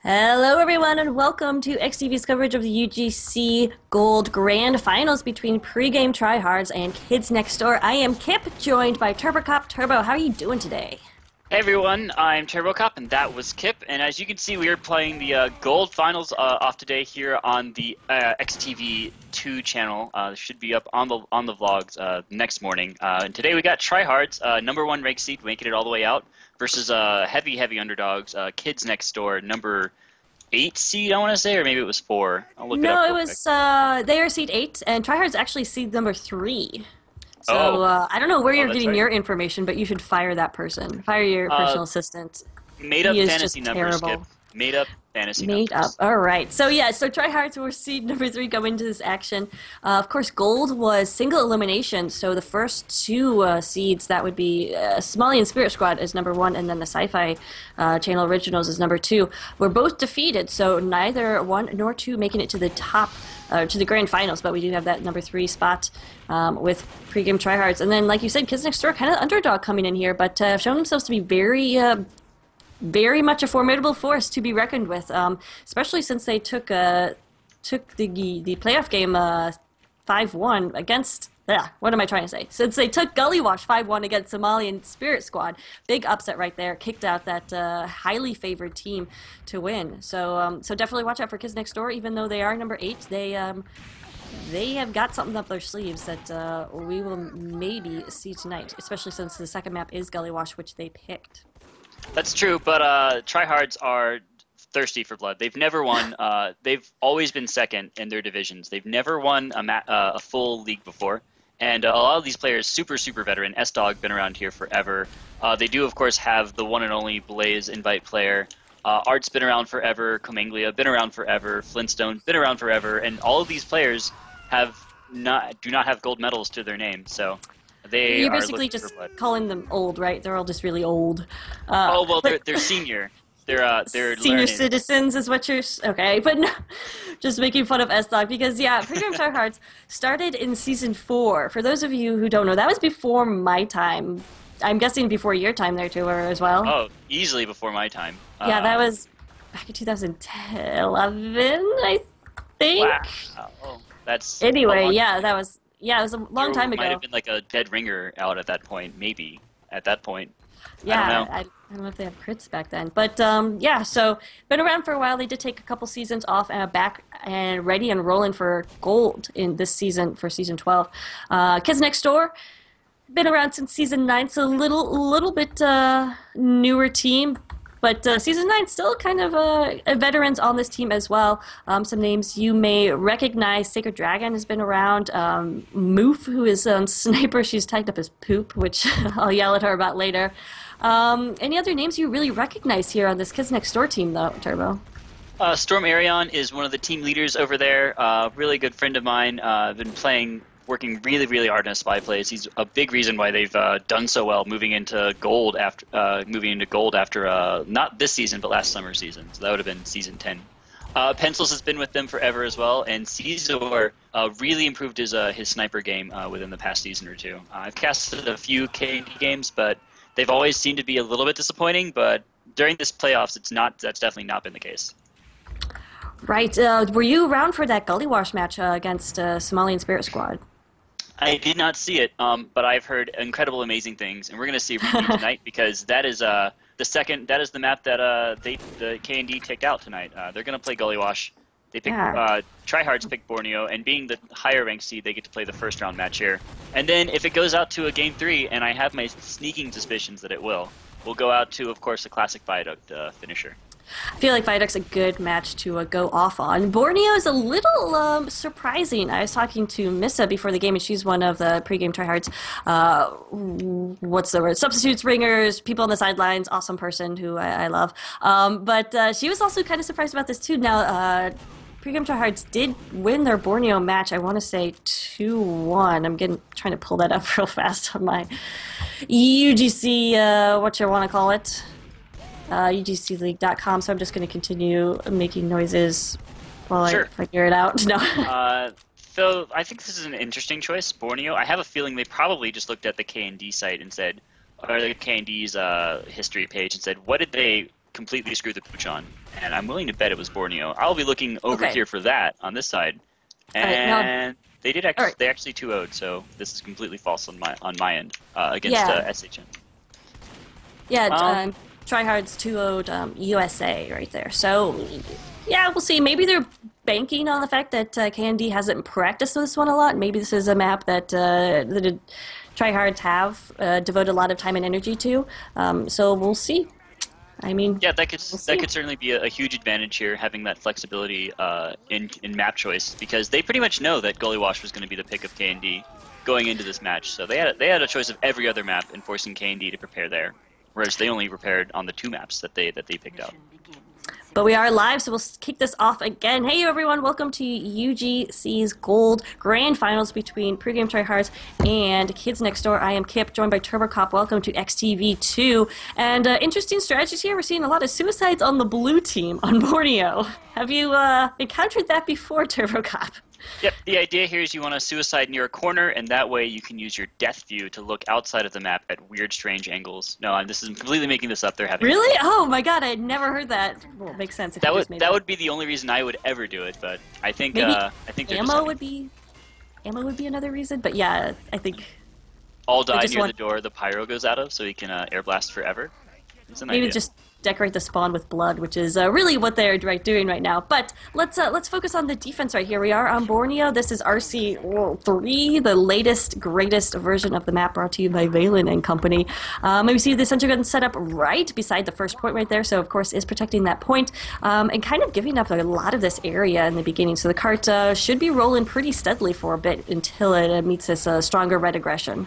Hello, everyone, and welcome to eXtv's coverage of the UGC Gold Grand Finals between Pregame Tryhards and Kids Next Door. I am Kip, joined by Turbo Cop. Turbo, how are you doing today? Hey everyone, I'm Turbo Cop, and that was Kip. And as you can see, we are playing the Gold Finals off today here on the eXtv 2 channel. Should be up on the vlogs next morning. And today we got Tryhards, #1 ranked seed, making it all the way out, versus heavy underdogs, Kids Next Door, number 8 seed, I want to say, or maybe it was 4. I'll look it up No, it real was, quick. they are seed 8, and Tryhards actually seed number 3. So, Oh, I don't know where you're that's getting right. your information, but you should fire that person. Fire your personal assistant. Made up He is fantasy just numbers, Kip. terrible. Made up fantasy Made up. numbers. All right. So yeah, so Tryhards were seed number 3 going into this action. Of course, gold was single elimination. So the first two seeds, that would be Somalian Spirit Squad as #1, and then the Sci-Fi Channel Originals as #2, were both defeated. So neither 1 nor 2 making it to the top, to the grand finals. But we do have that #3 spot with Pregame Tryhards. And then, like you said, Kids Next Door, kind of underdog coming in here, but have shown themselves to be very much a formidable force to be reckoned with, especially since they took the playoff game 5-1 against. What am I trying to say? Since they took Gullywash 5-1 against Somalian Spirit Squad, big upset right there. Kicked out that highly favored team to win. So definitely watch out for Kids Next Door. Even though they are number 8, they have got something up their sleeves that we will maybe see tonight. Especially since the second map is Gullywash, which they picked. That's true, but Tryhards are thirsty for blood. They've never won. They've always been second in their divisions. They've never won a full league before. And a lot of these players, super veteran. S-Dog, been around here forever. They do, of course, have the one and only Blaze invite player. Art's been around forever. Comanglia, been around forever. Flintstone, been around forever. And all of these players do not have gold medals to their name. So they You're are basically looking just for blood. calling them old, right? They're all just really old. Oh well, But they're senior. They're senior learning. citizens is what you're okay. But no, just making fun of S-Dog because Pregame Tryhards started in season 4. For those of you who don't know, that was before my time. I'm guessing before your time there too, or as well. Oh, easily before my time. Yeah, that was back in 2011, I think. Wow. Oh, that's a Anyway, long yeah, time that ago. was it was a long There time might ago. have been like a dead ringer out at that point, maybe. At that point. I don't Yeah, know. I don't know if they have crits back then, but yeah. So been around for a while. They did take a couple seasons off and are back and ready and rolling for gold in this season for season 12. Kids Next Door been around since season 9, so a little bit newer team. But season 9 still kind of veterans on this team as well. Some names you may recognize. Sacred Dragon has been around. Moof, who is on Sniper, she's tagged up as Poop, which I'll yell at her about later. Any other names you really recognize here on this Kids Next Door team, though, Turbo? Storm Arion is one of the team leaders over there. Really good friend of mine. Been working really hard on his spy plays. He's a big reason why they've done so well moving into gold after not this season but last summer season. So that would have been season 10. Pencils has been with them forever as well, and Caesar really improved his sniper game within the past season or two. I've casted a few KD games, but they've always seemed to be a little bit disappointing. But during this playoffs, that's definitely not been the case. Right. Were you around for that Gullywash match against Somalian Spirit Squad? I did not see it, but I've heard incredible, amazing things, and we're going to see a repeat tonight because that is the map that the K&D take out tonight. They're going to play Gullywash. They pick Tryhards pick Borneo, and being the higher ranked seed, they get to play the first round match here. And then if it goes out to a game 3, and I have my sneaking suspicions that it will, we'll go out to, of course, the classic Viaduct finisher. I feel like Viaduct's a good match to go off on. Borneo is a little surprising. I was talking to Missa before the game, and she's one of the pregame tryhards. What's the word? Substitutes, ringers, people on the sidelines, awesome person who I love. But she was also kind of surprised about this too. Now, pregame tryhards did win their Borneo match. I want to say 2-1. I'm trying to pull that up real fast on my UGC, what you want to call it. UGCleague.com, so I'm just going to continue making noises while I figure it out. No. So I think this is an interesting choice, Borneo. I have a feeling they probably just looked at the K&D site and said, or the K&D's history page and said, what did they completely screwed the pooch on, and I'm willing to bet it was Borneo. I'll be looking over here for that on this side, and they did actually they actually 2-0'd, so this is completely false on my end against SHN. Yeah, Tryhards 2-0'd USA right there. So yeah, we'll see. Maybe they're banking on the fact that KND hasn't practiced this one a lot. Maybe this is a map that the Tryhards have devoted a lot of time and energy to. So we'll see. I mean, yeah, that could certainly be a huge advantage here, having that flexibility in map choice, because they pretty much know that Gullywash was going to be the pick of KND going into this match. So they had a choice of every other map and forcing KND to prepare there, whereas they only prepared on the 2 maps that they picked out. But we are live, so we'll kick this off again. Hey everyone, welcome to UGC's Gold Grand Finals between Pregame Tryhards and Kids Next Door. I am Kip, joined by Turbo Cop. Welcome to eXtv 2. And interesting strategies here. We're seeing a lot of suicides on the blue team on Borneo. Have you encountered that before, Turbo Cop? Yep, the idea here is you want to suicide near a corner, and that way you can use your death view to look outside of the map at weird, strange angles. No, I'm completely making this up. They're having really? Oh my god, I had never heard that. Well, it makes sense. If that would be the only reason I would ever do it, but I think ammo would be another reason. But yeah, I think all die near the door the pyro goes out of, so he can air blast forever. Maybe just decorate the spawn with blood, which is really what they're doing right now. But let's focus on the defense right here. We are on Borneo. This is RC3, the latest, greatest version of the map, brought to you by Valen and Company. We see the sentry gun set up right beside the first point right there, so of course is protecting that point, and kind of giving up a lot of this area in the beginning. So the cart should be rolling pretty steadily for a bit until it meets this stronger red aggression.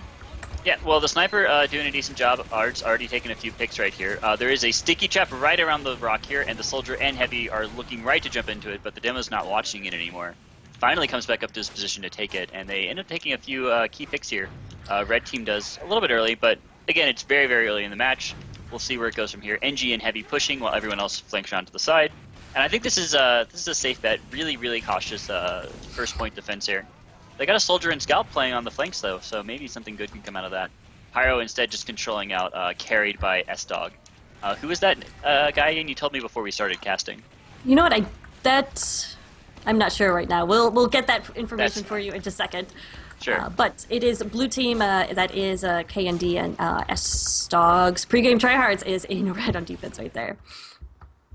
Yeah, well, the sniper doing a decent job. Art's already taken a few picks right here. There is a sticky trap right around the rock here, and the soldier and heavy are looking right to jump into it, but the demo's not watching it anymore. Finally comes back up to his position to take it, and they end up taking a few key picks here. Red team does a little bit early, but again, it's very, very early in the match. We'll see where it goes from here. NG and heavy pushing while everyone else flanks around to the side. And I think this is a safe bet. Really, really cautious first point defense here. They got a soldier and scalp playing on the flanks, though, so maybe something good can come out of that. Pyro instead just controlling out, carried by S-Dog. Who is that guy again? You told me before we started casting. You know what? I'm not sure right now. We'll get that information for you in just a second. Sure. But it is blue team that is KND and S-Dog's Pregame Tryhards is in red on defense right there.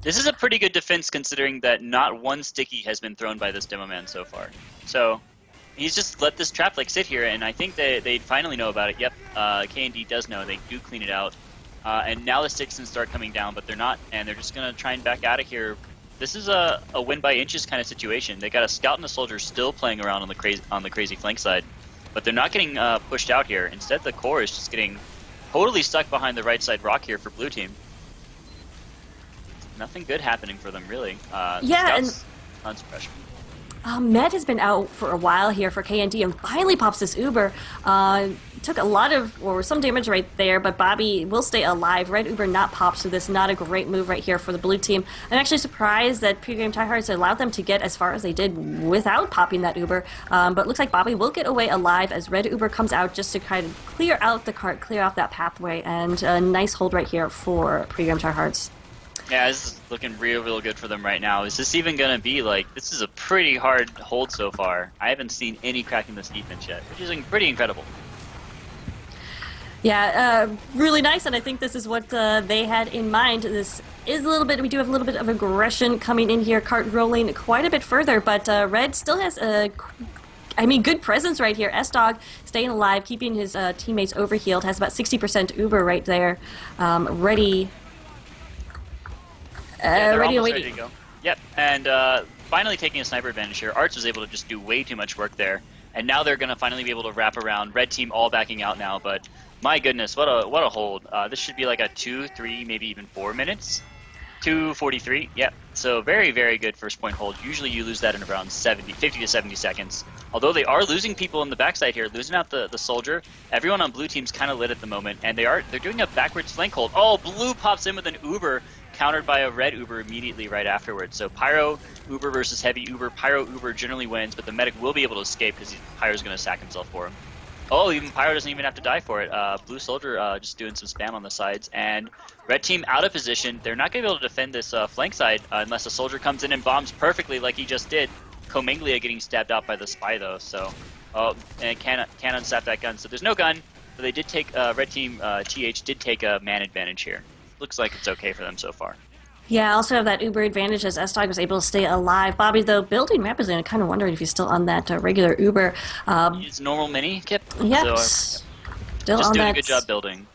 This is a pretty good defense considering that not one sticky has been thrown by this demo man so far. So he's just let this trap sit here, and I think they finally know about it. Yep, KND does know. They do clean it out. And now the sticks can start coming down, but they're not, and they're just going to try and back out of here. This is a win by inches kind of situation. They got a scout and a soldier still playing around on the crazy flank side, but they're not getting pushed out here. Instead, the core is just getting totally stuck behind the right side rock here for blue team. Nothing good happening for them, really. Yeah, and tons of pressure. Med has been out for a while here for KND and finally pops this Uber. Took a lot of, or some damage right there, but Bobby will stay alive. Red Uber not popped, so this is not a great move right here for the blue team. I'm actually surprised that Pregame Tryhards allowed them to get as far as they did without popping that Uber. But looks like Bobby will get away alive as Red Uber comes out just to kind of clear out the cart, clear off that pathway, and a nice hold right here for Pregame Tryhards. Yeah, this is looking real good for them right now. Is this even going to be this is a pretty hard hold so far. I haven't seen any crack in this defense yet, which is pretty incredible. Yeah, really nice, and I think this is what they had in mind. This is we do have a little bit of aggression coming in here, cart rolling quite a bit further, but Red still has good presence right here. S-Dog staying alive, keeping his teammates overhealed, has about 60% Uber right there, ready. Ready to go. Yep, and finally taking a sniper advantage here. Arts was able to just do way too much work there, and now they're going to finally be able to wrap around. Red team all backing out now, but my goodness, what a hold. This should be like a 2, 3, maybe even 4 minutes. 2:43, yep. So very, very good first point hold. Usually you lose that in around 50 to 70 seconds. Although they are losing people on the backside here, losing out the soldier. Everyone on blue team's kind of lit at the moment, and they're doing a backwards flank hold. Oh, blue pops in with an Uber, countered by a red Uber immediately right afterwards. So Pyro Uber versus heavy Uber. Pyro Uber generally wins, but the medic will be able to escape because Pyro's going to sack himself for him. Oh, even Pyro doesn't even have to die for it. Blue Soldier just doing some spam on the sides, and Red Team out of position. They're not going to be able to defend this flank side unless a Soldier comes in and bombs perfectly like he just did. Cominglia getting stabbed out by the Spy though, so and can't unsap that gun. So there's no gun, but they did take Red Team TH did take a man advantage here. Looks like it's okay for them so far. Yeah, I also have that Uber advantage as S-Dog was able to stay alive. Bobby, though, building map is in, kind of wondering if he's still on that regular Uber. It's normal mini, Kip? Yes. Still just on doing that. a good job building.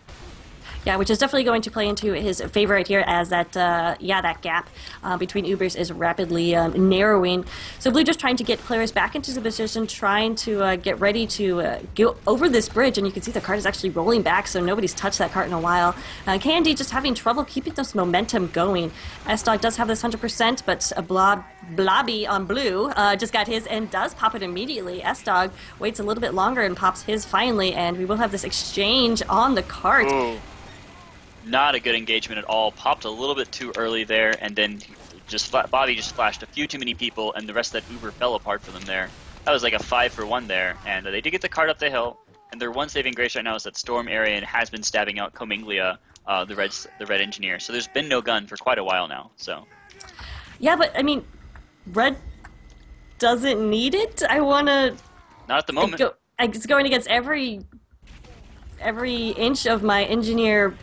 Yeah, which is definitely going to play into his favor right here as that, that gap between Ubers is rapidly narrowing. So Blue just trying to get players back into the position, trying to get ready to go over this bridge, and you can see the cart is actually rolling back, so nobody's touched that cart in a while. Candy just having trouble keeping this momentum going. S-Dog does have this 100%, but Blobby on Blue just got his and does pop it immediately. S-Dog waits a little bit longer and pops his finally, and we will have this exchange on the cart. Ooh. Not a good engagement at all. Popped a little bit too early there, and then Bobby just flashed a few too many people, and the rest of that Uber fell apart for them there. That was like a 5-for-1 there, and they did get the cart up the hill, and their one saving grace right now is that Storm area and has been stabbing out Cominglia, the red engineer. So there's been no gun for quite a while now. So yeah, but I mean, Red doesn't need it. I want to. Not at the moment. It's going against every inch of my engineer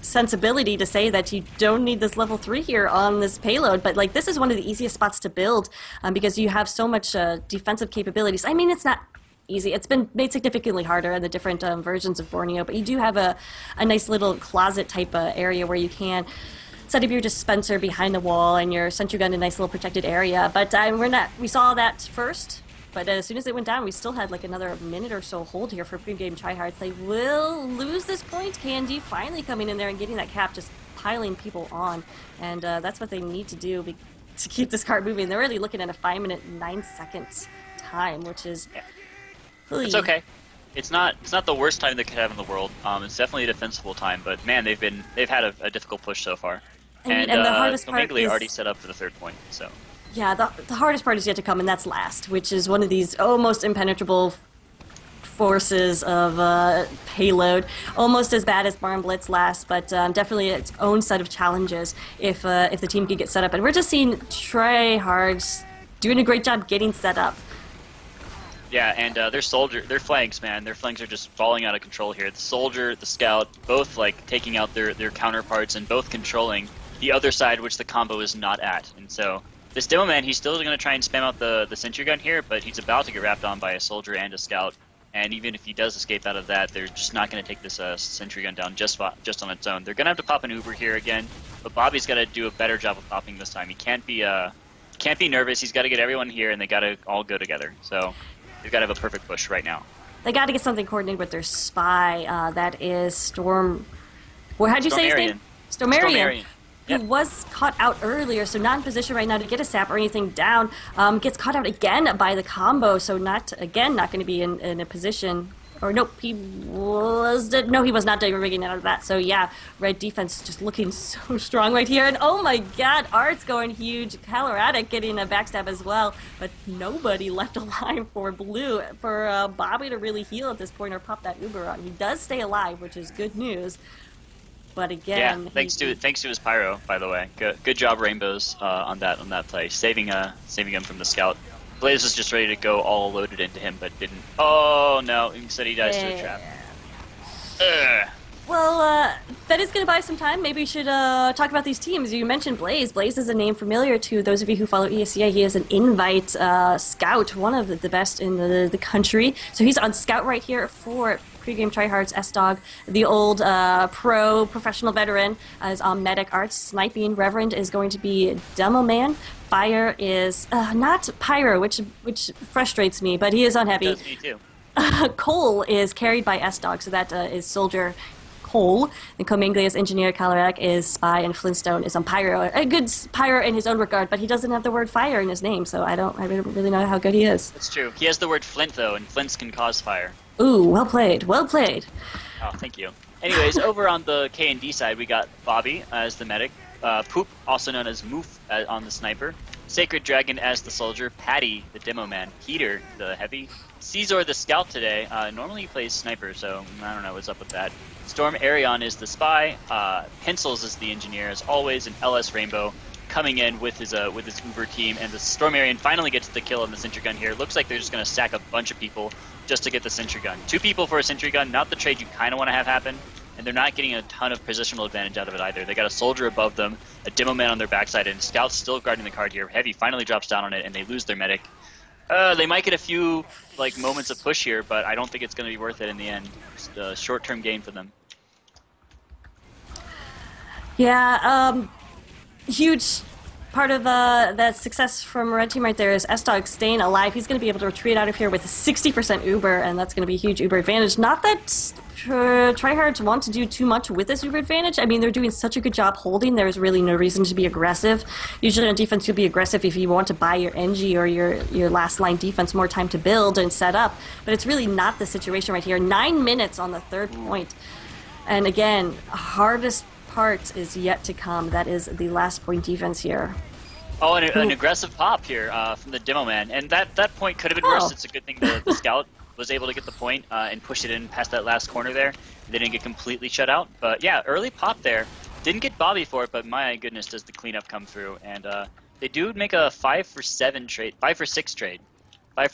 sensibility to say that you don't need this level 3 here on this payload, but like this is one of the easiest spots to build because you have so much defensive capabilities. I mean, it's not easy. It's been made significantly harder in the different versions of Borneo, but you do have a nice little closet type area where you can set up your dispenser behind the wall and your sentry gun in a nice little protected area. But we saw that first. But as soon as it went down, we still had like another minute or so hold here for Pregame Tryhards. They will lose this point. Candy finally coming in there and getting that cap, just piling people on. And that's what they need to do to keep this cart moving. They're really looking at a 5-minute 9-second time, which is... It's okay. It's not the worst time they could have in the world. It's definitely a defensible time, but man, they've had a difficult push so far. And the hardest part is... already set up for the 3rd point, so... Yeah, the hardest part is yet to come, and that's last, which is one of these almost impenetrable forces of payload. Almost as bad as Barn Blitz last, but definitely its own set of challenges if the team could get set up. And we're just seeing Tryhards doing a great job getting set up. Yeah, and their flanks, man, their flanks are just falling out of control here. The Soldier, the Scout, both like taking out their counterparts and both controlling the other side, which the combo is not at. And so this Demo Man, he's still going to try and spam out the sentry gun here, but he's about to get wrapped on by a Soldier and a Scout. And even if he does escape out of that, they're just not going to take this sentry gun down just on its own. They're going to have to pop an Uber here again, but Bobby's got to do a better job of popping this time. He can't be nervous. He's got to get everyone here, and they got to all go together. So they've got to have a perfect push right now. They got to get something coordinated with their spy. That is Storm. How'd you say his name? Stormarian. He was caught out earlier, so not in position right now to get a sap or anything down. Gets caught out again by the combo, so not going to be in a position. Or nope, he was not rigging out of that. So yeah, Red defense just looking so strong right here. And oh my god, Art's going huge. Coloradic getting a backstab as well, but nobody left alive for Blue, for Bobby to really heal at this point or pop that Uber on. He does stay alive, which is good news. But again, thanks to his pyro, by the way. Good job, Rainbows, on that play, saving him from the Scout. Blaze was just ready to go all loaded into him, but didn't. Oh no! Instead, he dies to a trap. Well, that is going to buy some time. Maybe we should talk about these teams. You mentioned Blaze. Blaze is a name familiar to those of you who follow ESCA. He is an invite scout, one of the best in the country. So he's on scout right here for Pregame Tryhards. S-Dog, the old professional veteran, is on medic. Arts. Sniping Reverend is going to be Demo Man. Fire is not Pyro, which frustrates me, but he is on heavy. Does me too. Cole is carried by S-Dog, so that is Soldier Cole. And Cominglia's Engineer. Calarac is Spy, and Flintstone is on Pyro. A good Pyro in his own regard, but he doesn't have the word fire in his name, so I don't really know how good he is. That's true. He has the word Flint, though, and Flints can cause fire. Ooh, well played. Well played. Oh, thank you. Anyways, over on the K&D side, we got Bobby as the medic. Poop, also known as Moof, on the sniper. Sacred Dragon as the soldier, Patty the demo man, Heater the heavy, Caesar the scout today. Normally he plays sniper, so I don't know what's up with that. Storm Arion is the spy, Pencils is the engineer as always, and LS Rainbow coming in with his Uber team, and the Storm Arion finally gets the kill on the sentry gun here. Looks like they're just going to stack a bunch of people just to get the sentry gun. 2 people for a sentry gun, not the trade you kind of want to have happen. And they're not getting a ton of positional advantage out of it either. They got a soldier above them, a demo man on their backside, and Scout's still guarding the card here. Heavy finally drops down on it, and they lose their medic. They might get a few moments of push here, but I don't think it's going to be worth it in the end. Just a short-term gain for them. Yeah, huge part of that success from Red Team right there is S-Dog staying alive. He's going to be able to retreat out of here with a 60% Uber, and that's going to be a huge Uber advantage. Not that Tryhards want to do too much with this Uber advantage. I mean, they're doing such a good job holding. There's really no reason to be aggressive. Usually on defense, you'll be aggressive if you want to buy your NG or your last line defense more time to build and set up. But it's really not the situation right here. 9 minutes on the 3rd point. And again, hardest part is yet to come. That is the last point defense here. Oh, and an aggressive pop here from the demo man. And that point could have been worse. It's a good thing the scout was able to get the point and push it in past that last corner there. They didn't get completely shut out. But yeah, early pop there. Didn't get Bobby for it, but my goodness, does the cleanup come through. And they do make a 5 for 6 trade. 5 for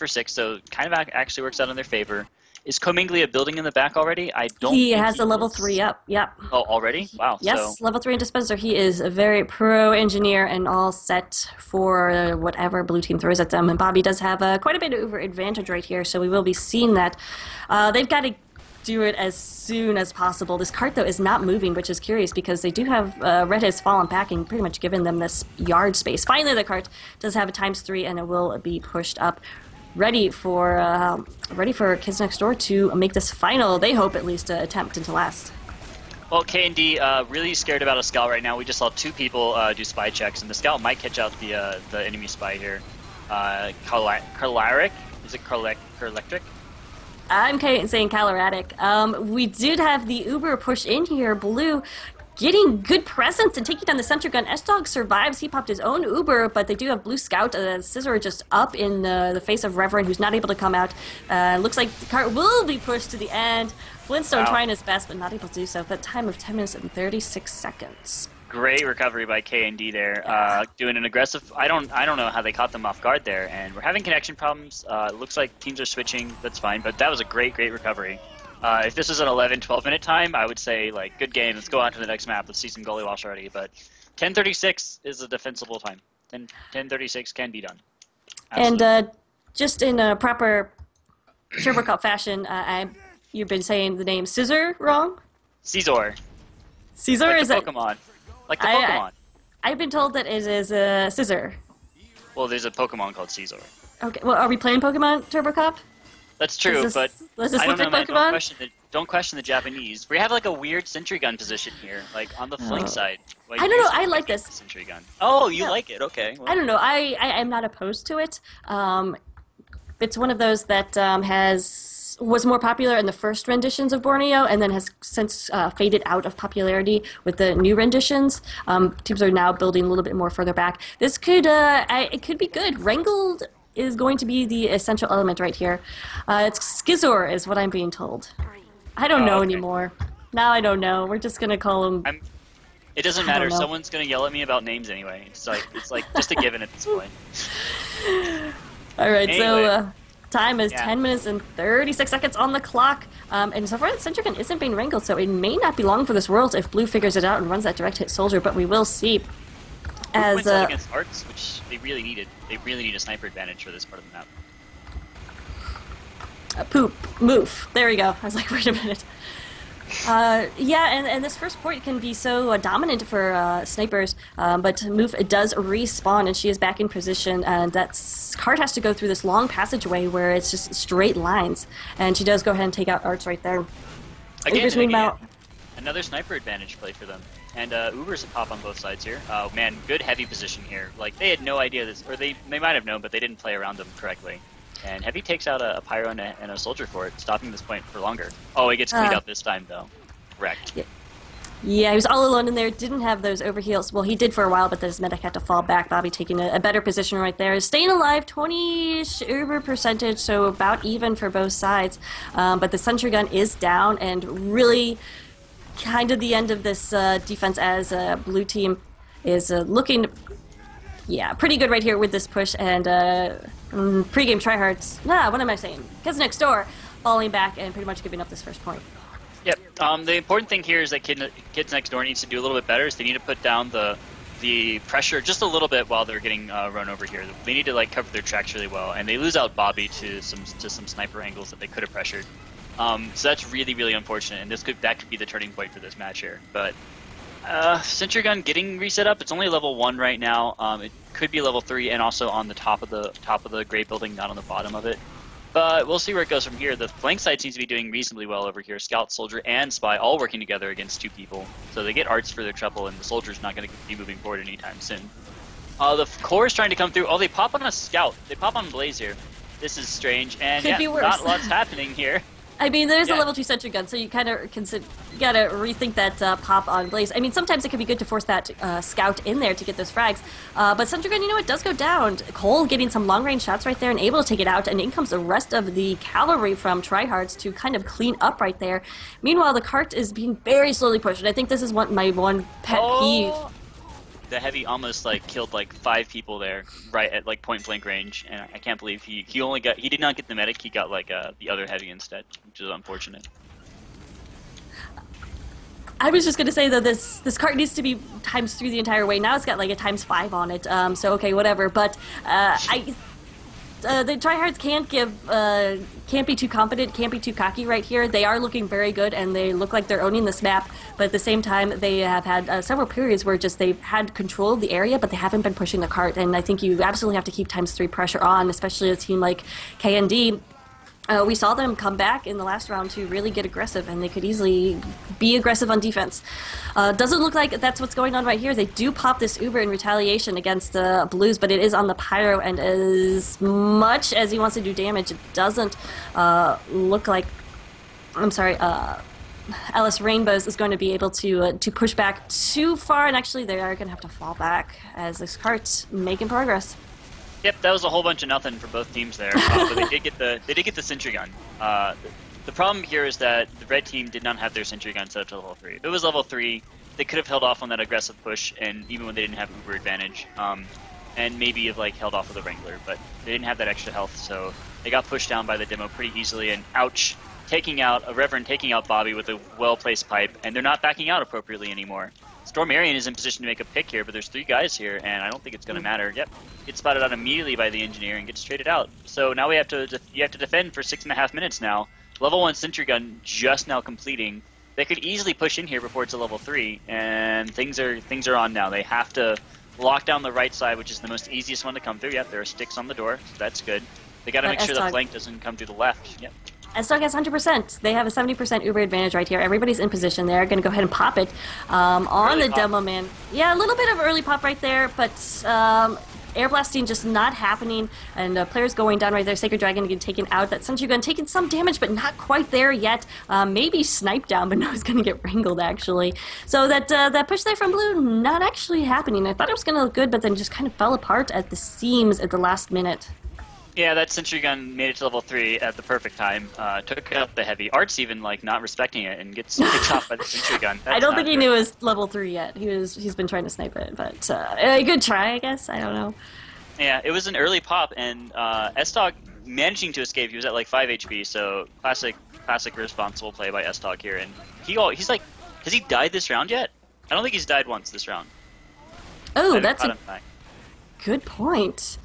6, so kind of actually works out in their favor. Is Cominglia building in the back already? I don't He think has a level 3 up, yep. Oh, already? Wow. Yes, level 3 in dispenser. He is a very pro engineer and all set for whatever blue team throws at them. And Bobby does have quite a bit of over advantage right here, so we will be seeing that. They've got to do it as soon as possible. This cart, though, is not moving, which is curious because they do have Red has fallen back and pretty much given them this yard space. Finally, the cart does have a ×3, and it will be pushed up. Ready for Kids Next Door to make this final. They hope at least attempt into last. Well, K&D really scared about a scout right now. We just saw 2 people do spy checks, and the scout might catch out the enemy spy here. Carlaric? Is it Carlectric? I'm saying Caleratic. We did have the Uber push in here. Blue getting good presence and taking down the center gun. S-Dog survives. He popped his own Uber, but they do have Blue Scout. Scissor just up in the face of Reverend, who's not able to come out. Looks like the cart will be pushed to the end. Flintstone trying his best, but not able to do so. That time of 10 minutes and 36 seconds. Great recovery by K&D there. Doing an aggressive... I don't know how they caught them off guard there, and we're having connection problems. Looks like teams are switching. That's fine, but that was a great recovery. If this was an 11, 12-minute time, I would say, good game. Let's go on to the next map. Let's see some Gullywash already. But 10:36 is a defensible time. 10:36 can be done. Absolutely. And just in a proper Turbo Cop fashion, you've been saying the name Scissor wrong? Caesar. Caesar like is the Pokemon. Like the Pokemon. I've been told that it is Scissor. Well, there's a Pokemon called Caesar. Okay, well, are we playing Pokemon Turbo Cop? That's true, but I don't know, man. Don't question the Japanese. We have a weird sentry gun position here, on the flank side. I don't know. I like this sentry gun. Oh, you like it? Okay. Well. I don't know. I'm not opposed to it. It's one of those that was more popular in the first renditions of Borneo, and then has since faded out of popularity with the new renditions. Teams are now building a little bit more further back. This could it could be good. Wrangled is going to be the essential element right here. It's Skizor is what I'm being told. I don't know anymore. Now I don't know. We're just gonna call him. It doesn't matter. Someone's gonna yell at me about names anyway. It's like just a given at this point. All right, anyway. So time is 10 minutes and 36 seconds on the clock. And so far, the sentry gun isn't being wrangled, so it may not be long for this world if Blue figures it out and runs that direct hit soldier. But we will see. As against Arts, which they really needed. They really need a sniper advantage for this part of the map. Move. There we go. I was like, wait a minute. And this first point can be so dominant for snipers, but Move does respawn, and she is back in position, and that cart has to go through this long passageway where it's just straight lines, and she does go ahead and take out Arts right there. Again, another sniper advantage play for them. And Uber's a pop on both sides here. Oh man, good heavy position here. They had no idea this, or they might have known, but they didn't play around them correctly. And Heavy takes out a Pyro and a Soldier for it, stopping this point for longer. Oh, he gets cleaned up this time though. Wrecked. Yeah, he was all alone in there, didn't have those overheals. Well, he did for a while, but then his medic had to fall back. Bobby taking a better position right there. Staying alive, 20-ish uber percentage, so about even for both sides. But the sentry gun is down, and really kind of the end of this defense as blue team is looking, yeah, pretty good right here with this push. And pregame Tryhards, what am I saying? Kids Next Door falling back and pretty much giving up this first point. Yep. The important thing here is that Kids Next Door needs to do a little bit better. Is they need to put down the pressure just a little bit while they're getting run over here. They need to like cover their tracks really well, and they lose out Bobby to some sniper angles that they could have pressured. So that's really, really unfortunate, and that could be the turning point for this match here. But sentry gun getting reset up. It's only level 1 right now. It could be level 3, and also on the top of the gray building, not on the bottom of it. But we'll see where it goes from here. The flank side seems to be doing reasonably well over here. Scout, Soldier, and Spy all working together against 2 people. So they get arts for their trouble, and the Soldier's not going to be moving forward anytime soon. The core is trying to come through. Oh, they pop on a Scout. They pop on Blaze here. This is strange, and could be worse. Not lots happening here. I mean, there's a level 2 sentry gun, so you kind of gotta rethink that pop on Blaze. I mean, sometimes it can be good to force that scout in there to get those frags, but sentry gun, it does go down. Cole getting some long-range shots right there and able to take it out, and in comes the rest of the cavalry from Tryhards to kind of clean up right there. Meanwhile, the cart is being very slowly pushed, and I think this is my one pet peeve. The heavy almost killed 5 people there, right at point blank range, and I can't believe he did not get the medic. He got the other heavy instead, which is unfortunate. I was just gonna say though, this cart needs to be ×3 the entire way. Now it's got a ×5 on it, so okay, whatever. But the Tryhards can't be too confident, can't be too cocky right here. They are looking very good, and they look like they're owning this map, but at the same time, they have had several periods where they've had control of the area, but they haven't been pushing the cart, and I think you absolutely have to keep ×3 pressure on, especially a team like KND. We saw them come back in the last round to really get aggressive, and they could easily be aggressive on defense. Doesn't look like that's what's going on right here. They do pop this Uber in retaliation against the Blues, but it is on the Pyro, and as much as he wants to do damage, it doesn't look like... I'm sorry, Alice Rainbows is going to be able to push back too far, and actually they are going to have to fall back as this cart's making progress. Yep, that was a whole bunch of nothing for both teams there, but they did get the sentry gun. The problem here is that the red team did not have their sentry gun set up to level 3. If it was level 3, they could have held off on that aggressive push, and even when they didn't have Uber advantage, and maybe have held off with a Wrangler, but they didn't have that extra health, so they got pushed down by the demo pretty easily. And ouch, Reverend taking out Bobby with a well-placed pipe, and they're not backing out appropriately anymore. Stormarian is in position to make a pick here, but there's 3 guys here, and I don't think it's going to matter. Yep, gets spotted out immediately by the engineer and gets traded out. So now you have to defend for 6.5 minutes now. Level 1 sentry gun just now completing. They could easily push in here before it's a level 3, and things are on now. They have to lock down the right side, which is the most easiest one to come through. Yep, there are sticks on the door, so that's good. They got to make sure the flank doesn't come through the left. Yep. S-Dog has 100%. They have a 70% Uber advantage right here. Everybody's in position. They're going to go ahead and pop it on the demo man. Yeah, a little bit of early pop right there, but air blasting just not happening, and players going down right there. Sacred Dragon getting taken out. That sentry gun taking some damage, but not quite there yet. Maybe sniped down, but no, it's going to get wrangled actually. So that push there from Blue not actually happening. I thought it was going to look good, but then just kind of fell apart at the seams at the last minute. Yeah, that sentry gun made it to level 3 at the perfect time. Took out the heavy. Art's even not respecting it and gets picked off by the sentry gun. I don't think he knew it was level 3 yet. He's been trying to snipe it, but a good try, I guess. I don't know. Yeah, it was an early pop, and S-Dog managing to escape. He was at 5 HP, so classic responsible play by S-Dog here. And he's has he died this round yet? I don't think he's died once this round. Oh, that's a good point.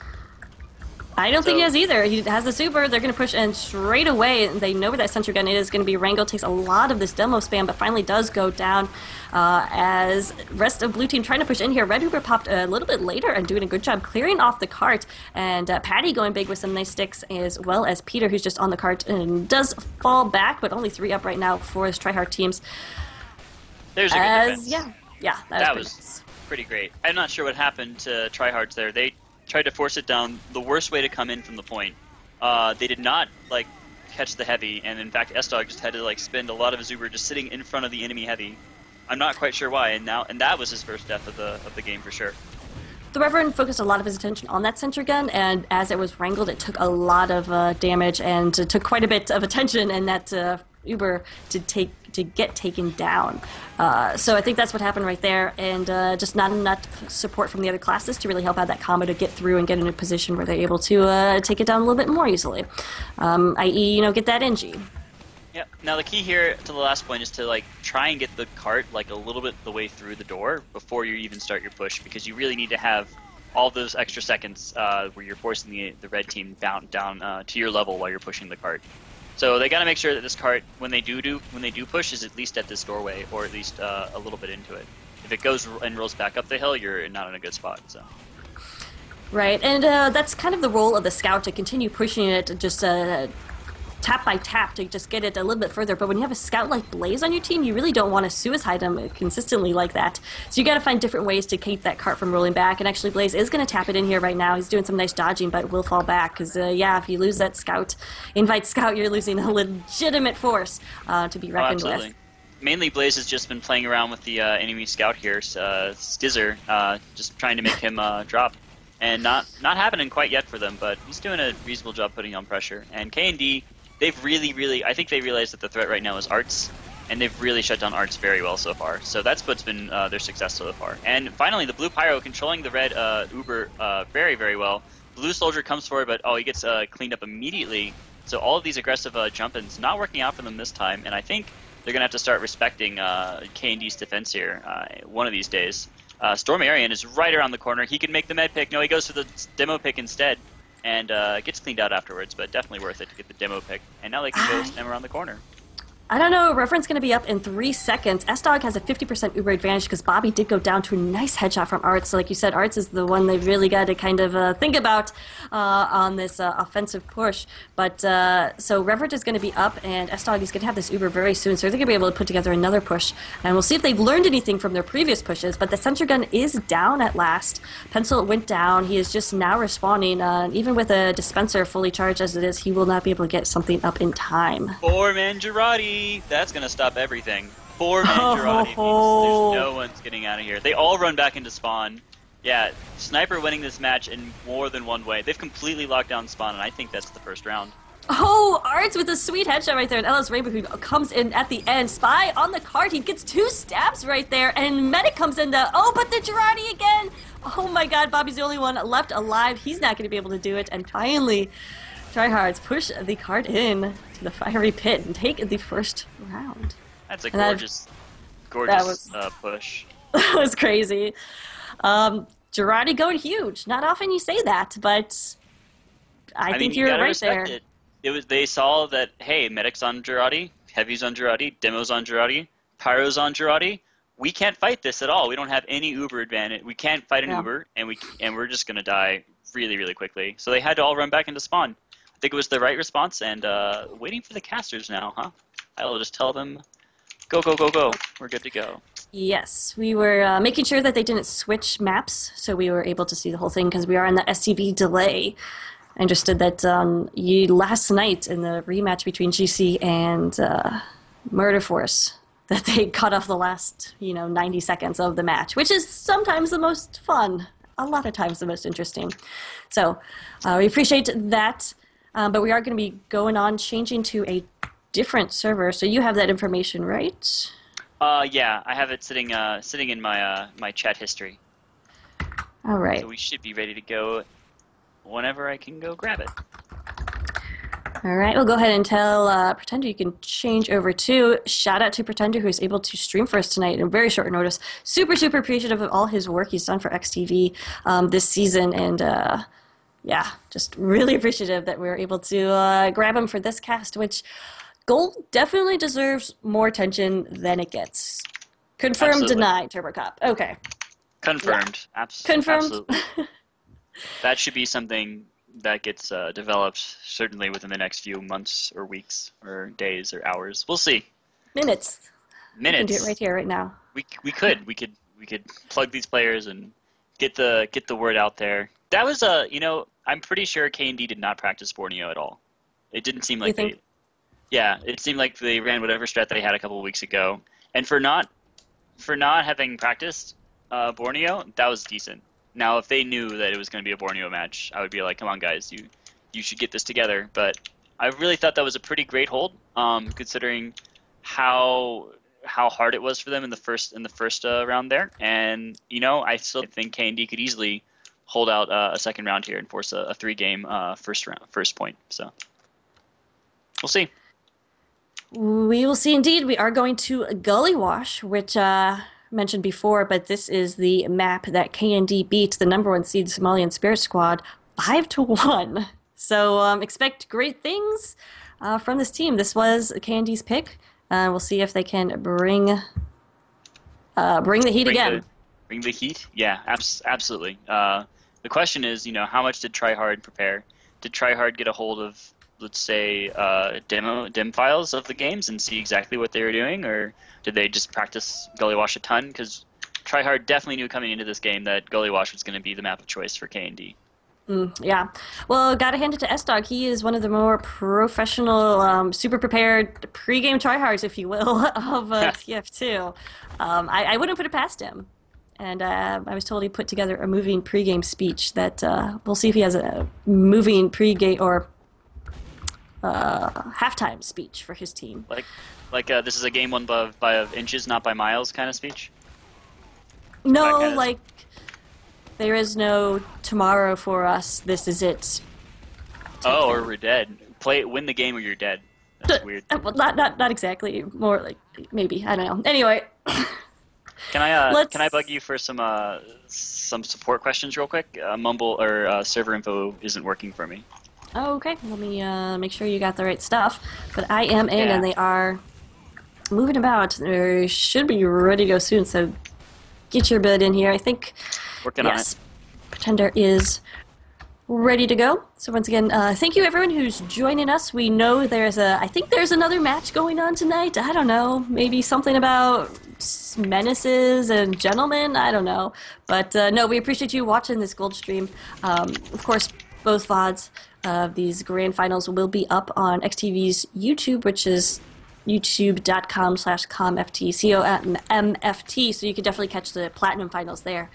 I don't think he has either. He has the super. They're going to push in straight away. They know where that sentry gun is going to be. Rango takes a lot of this demo spam, but finally does go down as rest of blue team trying to push in here. Red Hooper popped a little bit later and doing a good job clearing off the cart. And Patty going big with some nice sticks, as well as Peter, who's just on the cart and does fall back, but only 3 up right now for his Tryhard teams. There's a good defense. Yeah, that was pretty great. I'm not sure what happened to Tryhards there. They tried to force it down the worst way to come in from the point. They did not catch the heavy, and in fact S-Dog just had to spend a lot of his Uber just sitting in front of the enemy heavy. I'm not quite sure why, and that was his first death of the game for sure. The Reverend focused a lot of his attention on that sentry gun, and as it was wrangled, it took a lot of damage and took quite a bit of attention in that Uber to get taken down. So I think that's what happened right there, and just not enough support from the other classes to really help out that combo to get through and get in a position where they're able to take it down a little bit more easily, i.e., get that NG. Yep. Now the key here to the last point is to try and get the cart a little bit the way through the door before you even start your push, because you really need to have all those extra seconds where you're forcing the red team down to your level while you're pushing the cart. So they got to make sure that this cart, when they do push, is at least at this doorway or at least a little bit into it. If it goes and rolls back up the hill, you're not in a good spot. So. Right, and that's kind of the role of the scout, to continue pushing it, just tap by tap to just get it a little bit further. But when you have a scout like Blaze on your team, you really don't want to suicide him consistently like that. So you got to find different ways to keep that cart from rolling back. And actually, Blaze is going to tap it in here right now. He's doing some nice dodging, but will fall back because, if you lose that scout, invite scout, you're losing a legitimate force to be reckoned with. Mainly, Blaze has just been playing around with the enemy scout here, Stizzer, just trying to make him drop. And not happening quite yet for them, but he's doing a reasonable job putting on pressure. And K&D, they've really, I think they realize that the threat right now is Arts, and they've really shut down Arts very well so far. So that's what's been their success so far. And finally, the blue Pyro controlling the red Uber very, very well. Blue Soldier comes forward, but he gets cleaned up immediately. So all of these aggressive jump-ins not working out for them this time, and I think they're going to have to start respecting K&D's defense here one of these days. Storm Arian is right around the corner. He can make the med pick. No, he goes for the demo pick instead. And gets cleaned out afterwards, but definitely worth it to get the demo pick. And now they can go stem around the corner. I don't know. Reference going to be up in 3 seconds. S-Dog has a 50% Uber advantage because Bobby did go down to a nice headshot from Arts. So like you said, Arts is the one they've really got to kind of think about on this offensive push. But so Reverend is going to be up, and S-Dog is going to have this Uber very soon. So they're going to be able to put together another push. And we'll see if they've learned anything from their previous pushes. But the sensor gun is down at last. Pencil went down. He is just now respawning. Even with a dispenser fully charged as it is, he will not be able to get something up in time. 4-man Girardi. That's going to stop everything. 4-man Girardi means there's no one's getting out of here. They all run back into spawn. Yeah, Sniper winning this match in more than one way. They've completely locked down spawn, and I think that's the first round. Oh, Arts with a sweet headshot right there, and LS Rainbow who comes in at the end. Spy on the cart, he gets 2 stabs right there, and Medic comes in but the Girardi again! Oh my god, Bobby's the only one left alive. He's not going to be able to do it, and finally, Tryhards push the cart in to the fiery pit and take the first round. That's a gorgeous push. That was crazy. Girardi going huge. Not often you say that, but I think you're right there. They saw that, hey, Medic's on Girardi, Heavy's on Girardi, Demo's on Girardi, Pyro's on Girardi. We can't fight this at all. We don't have any Uber advantage. We can't fight an Uber, and we're just going to die really, really quickly. So they had to all run back into spawn. I think it was the right response, and waiting for the casters now, huh? I'll just tell them, go, go, go, go. We're good to go. Yes, we were making sure that they didn't switch maps, so we were able to see the whole thing because we are in the SCV delay. I understood that last night in the rematch between GC and Murder Force, that they cut off the last 90 seconds of the match, which is sometimes the most fun, a lot of times the most interesting. So we appreciate that. But we are going to be going on, changing to a different server. So you have that information, right? Yeah, I have it sitting in my my chat history. All right. So we should be ready to go whenever I can go grab it. All right, we'll go ahead and tell Pretender you can change over to. Shout out to Pretender who is able to stream for us tonight in very short notice. Super, super appreciative of all his work he's done for eXtv this season, and yeah, just really appreciative that we were able to grab him for this cast, which Gold definitely deserves more attention than it gets. Confirmed, Absolutely. denied, Turbo Cop. Okay. Confirmed. Yeah. Confirmed. Absolutely. That should be something that gets developed certainly within the next few months or weeks or days or hours. We'll see. Minutes. Minutes. We can do it right here, right now. We could plug these players and get the word out there. That was I'm pretty sure K&D did not practice Borneo at all. It didn't seem like it seemed like they ran whatever strat they had a couple of weeks ago. And for not for not having practiced Borneo, that was decent. Now, if they knew that it was going to be a Borneo match, I would be like, come on, guys, you should get this together. But I really thought that was a pretty great hold, considering how hard it was for them in the first round there. And I still think K&D could easily hold out a second round here and force a 3-game first point. So we'll see. We will see indeed. We are going to Gullywash, which mentioned before, but this is the map that K&D beat the #1 seed Somalian Spirit Squad 5-1. So expect great things from this team. This was K&D's pick. We'll see if they can bring the heat again. Bring the heat? Yeah, absolutely. The question is, how much did Tryhard prepare? Did Tryhard get a hold of, let's say, dim files of the games and see exactly what they were doing, or did they just practice Gullywash a ton? Because Tryhard definitely knew coming into this game that Gullywash was going to be the map of choice for K&D. Yeah. Well, gotta hand it to S-Dog. He is one of the more professional, super prepared pre-game tryhards, if you will, of TF2. I wouldn't put it past him. And I was told he put together a moving pre-game speech that we'll see if he has a moving pre-game or halftime speech for his team. Like this is a game won by inches, not by miles kind of speech? No, like there is no tomorrow for us, this is it. Oh, or we're dead. Win the game or you're dead. That's weird. Well, not exactly. More like maybe. I don't know. Anyway. Can I bug you for some support questions real quick? Mumble or server info isn't working for me. Oh, okay. Let me make sure you got the right stuff. But I am in, and they are moving about. They should be ready to go soon. So get your bid in here. I think. Working on it. Pretender is ready to go. So once again, thank you everyone who's joining us. We know I think there's another match going on tonight. I don't know, maybe something about menaces and gentlemen. I don't know, but no, we appreciate you watching this gold stream. Of course, both VODs of these grand finals will be up on eXtv's YouTube, which is youtube.com/comft, COMFT, so you can definitely catch the platinum finals there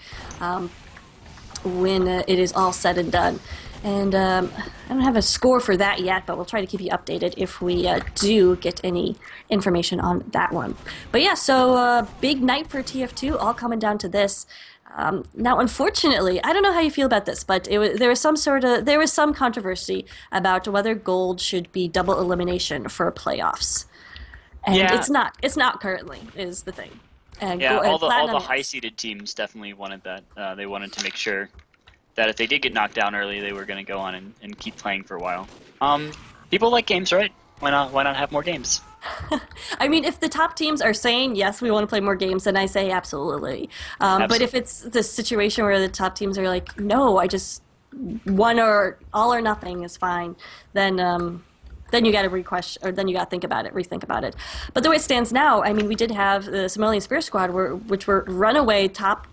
when it is all said and done. And I don't have a score for that yet, but we'll try to keep you updated if we do get any information on that one. But yeah, so big night for TF2, all coming down to this. Now, unfortunately, I don't know how you feel about this, but there was some controversy about whether gold should be double elimination for playoffs. And it's not currently, is the thing. And all the high-seeded teams definitely wanted that. They wanted to make sure that if they did get knocked down early, they were going to go on and keep playing for a while. People like games, right? Why not have more games? I mean, if the top teams are saying, yes, we want to play more games, then I say absolutely. But if it's the situation where the top teams are like, no, I just one or all or nothing is fine, then you got to rethink about it. But the way it stands now, I mean, we did have the Somalian Spirit Squad, which were runaway top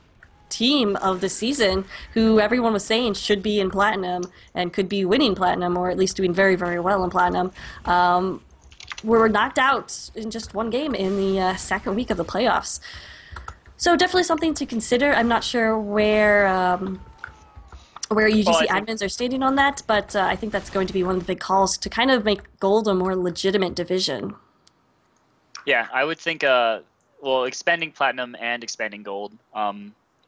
team of the season, who everyone was saying should be in platinum and could be winning platinum, or at least doing very, very well in platinum. Were knocked out in just one game in the second week of the playoffs. So definitely something to consider. I'm not sure where UGC admins are stating on that, but I think that's going to be one of the big calls to kind of make gold a more legitimate division. Yeah, I would think, expanding platinum and expanding gold,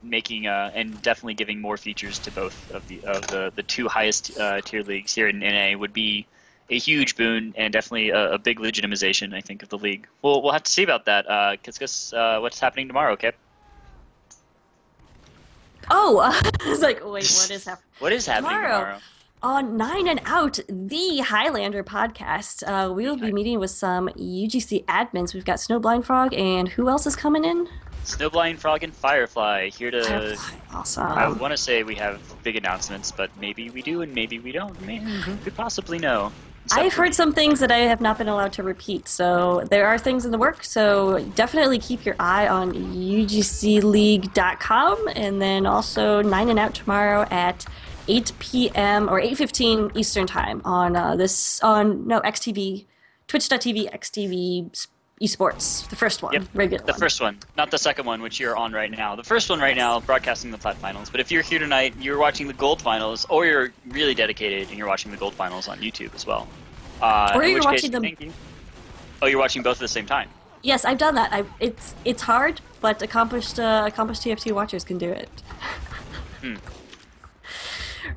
making and definitely giving more features to both of the two highest tier leagues here in NA would be a huge boon and definitely a big legitimization, I think, of the league. We'll have to see about that. What's happening tomorrow, Kip? Oh, I was like, wait, what is happening? What is happening tomorrow? On 9 and Out, the Highlander podcast, we will be meeting with some UGC admins. We've got Snowblind Frog, and who else is coming in? Snowblind Frog and Firefly here to. Firefly. Awesome. I want to say we have big announcements, but maybe we do and maybe we don't. Who could possibly know? I've heard some things that I have not been allowed to repeat, so there are things in the works, so definitely keep your eye on UGCleague.com, and then also 9 and Out tomorrow at 8 p.m. or 8:15 Eastern Time on eXtv, twitch.tv, eXtv esports, the first one, Yep, regular the one. first one, not the second one, which you're on right now. The first one right now, broadcasting the Plat Finals. But if you're here tonight, you're watching the Gold Finals, or you're really dedicated and you're watching the Gold Finals on YouTube as well. Or in you're which watching case, them. thank you. Oh, you're watching both at the same time. Yes, I've done that. It's hard, but accomplished TFT watchers can do it.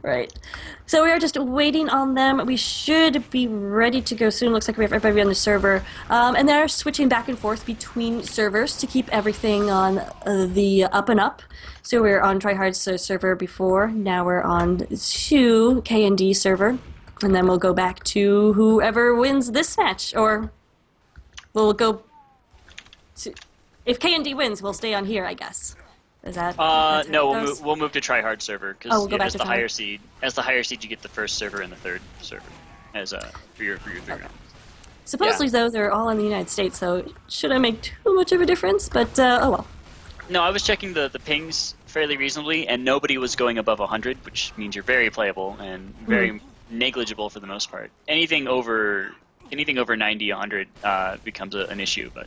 Right. So we are just waiting on them. We should be ready to go soon. Looks like we have everybody on the server. And they're switching back and forth between servers to keep everything on the up and up. So we were on Tryhards server before. Now we're on to K&D server. And then we'll go back to whoever wins this match. Or we'll go to... If K&D wins, we'll stay on here, I guess. Is that? No, we'll move to Tryhard server because we'll go back as to the Tryhard. higher seed, you get the first server and the third server as for your 3 rounds. Supposedly, though, they're all in the United States, so it shouldn't make too much of a difference, but oh well. No, I was checking the pings fairly reasonably, and nobody was going above 100, which means you're very playable and very negligible for the most part. Anything over 90, 100 becomes an issue, but.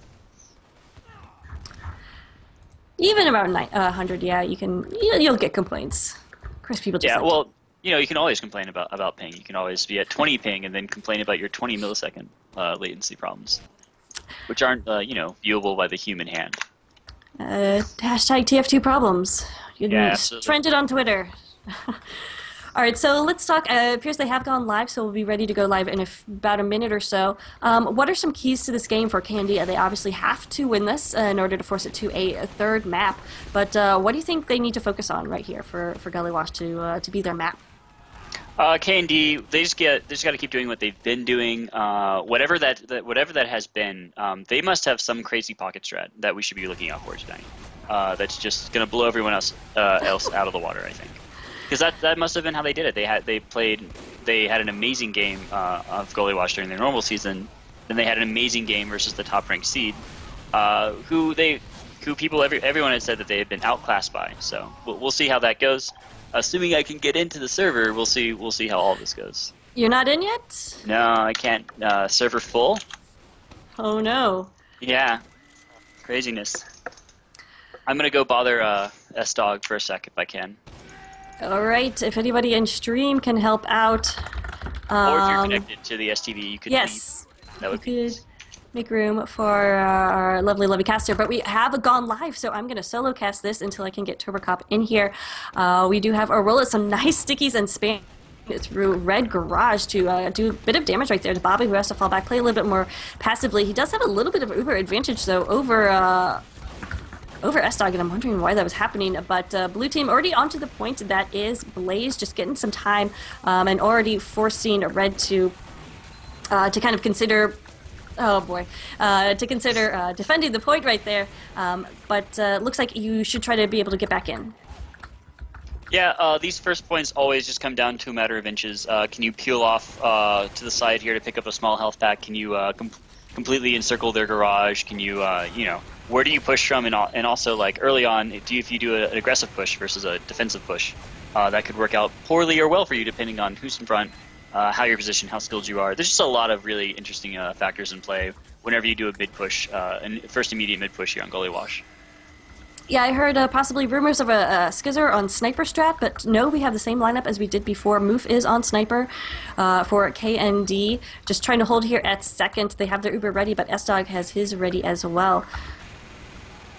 Even about 100, yeah, you'll get complaints. Of course, people just well, you can always complain about ping. You can always be at 20 ping and then complain about your 20 millisecond latency which aren't viewable by the human hand. Hashtag TF2 problems. You can absolutely. trend it on Twitter. All right, so let's talk. It appears they have gone live, so we'll be ready to go live in about a minute or so. What are some keys to this game for Candy? They obviously have to win this in order to force it to a third map. But what do you think they need to focus on right here for Gullywash to be their map? K&D, they just got to keep doing what they've been doing. Whatever that has been, they must have some crazy pocket strat that we should be looking out for tonight. That's just going to blow everyone else out of the water, I think. Because that must have been how they did it. They had an amazing game of Gullywash during their normal season. Then they had an amazing game versus the top ranked seed, everyone had said that they had been outclassed by. So we'll see how that goes. Assuming I can get into the server, we'll see how all this goes. You're not in yet? No, I can't. Server full. Oh no. Yeah, craziness. I'm gonna go bother S-Dog for a sec if I can. All right, if anybody in stream can help out. Or if you're connected to the STV, you could yes, leave. That would be could make room for our lovely caster. But we have gone live, so I'm going to solo cast this until I can get Turbo Cop in here. We do have Aurora, some nice stickies and spam through Red Garage to do a bit of damage right there to Bobby, who has to fall back, play a little bit more passively. He does have a little bit of Uber advantage, though, over S-Dog, and I'm wondering why that was happening. But blue team already onto the point. That is Blaze, just getting some time and already forcing Red to kind of consider. Oh boy, to consider defending the point right there. But looks like you should try to be able to get back in. Yeah, these first points always just come down to a matter of inches. Can you peel off to the side here to pick up a small health pack? Can you completely encircle their garage? Can you, where do you push from? And also, like, early on, if you do an aggressive push versus a defensive push, that could work out poorly or well for you depending on who's in front, how you're positioned, how skilled you are. There's just a lot of really interesting factors in play whenever you do a mid push, and first immediate mid push here on Gullywash. Yeah, I heard possibly rumors of a Skizzer on Sniper strat, but no, we have the same lineup as we did before. Moof is on Sniper for KND. Just trying to hold here at second. They have their Uber ready, but S-Dog has his ready as well.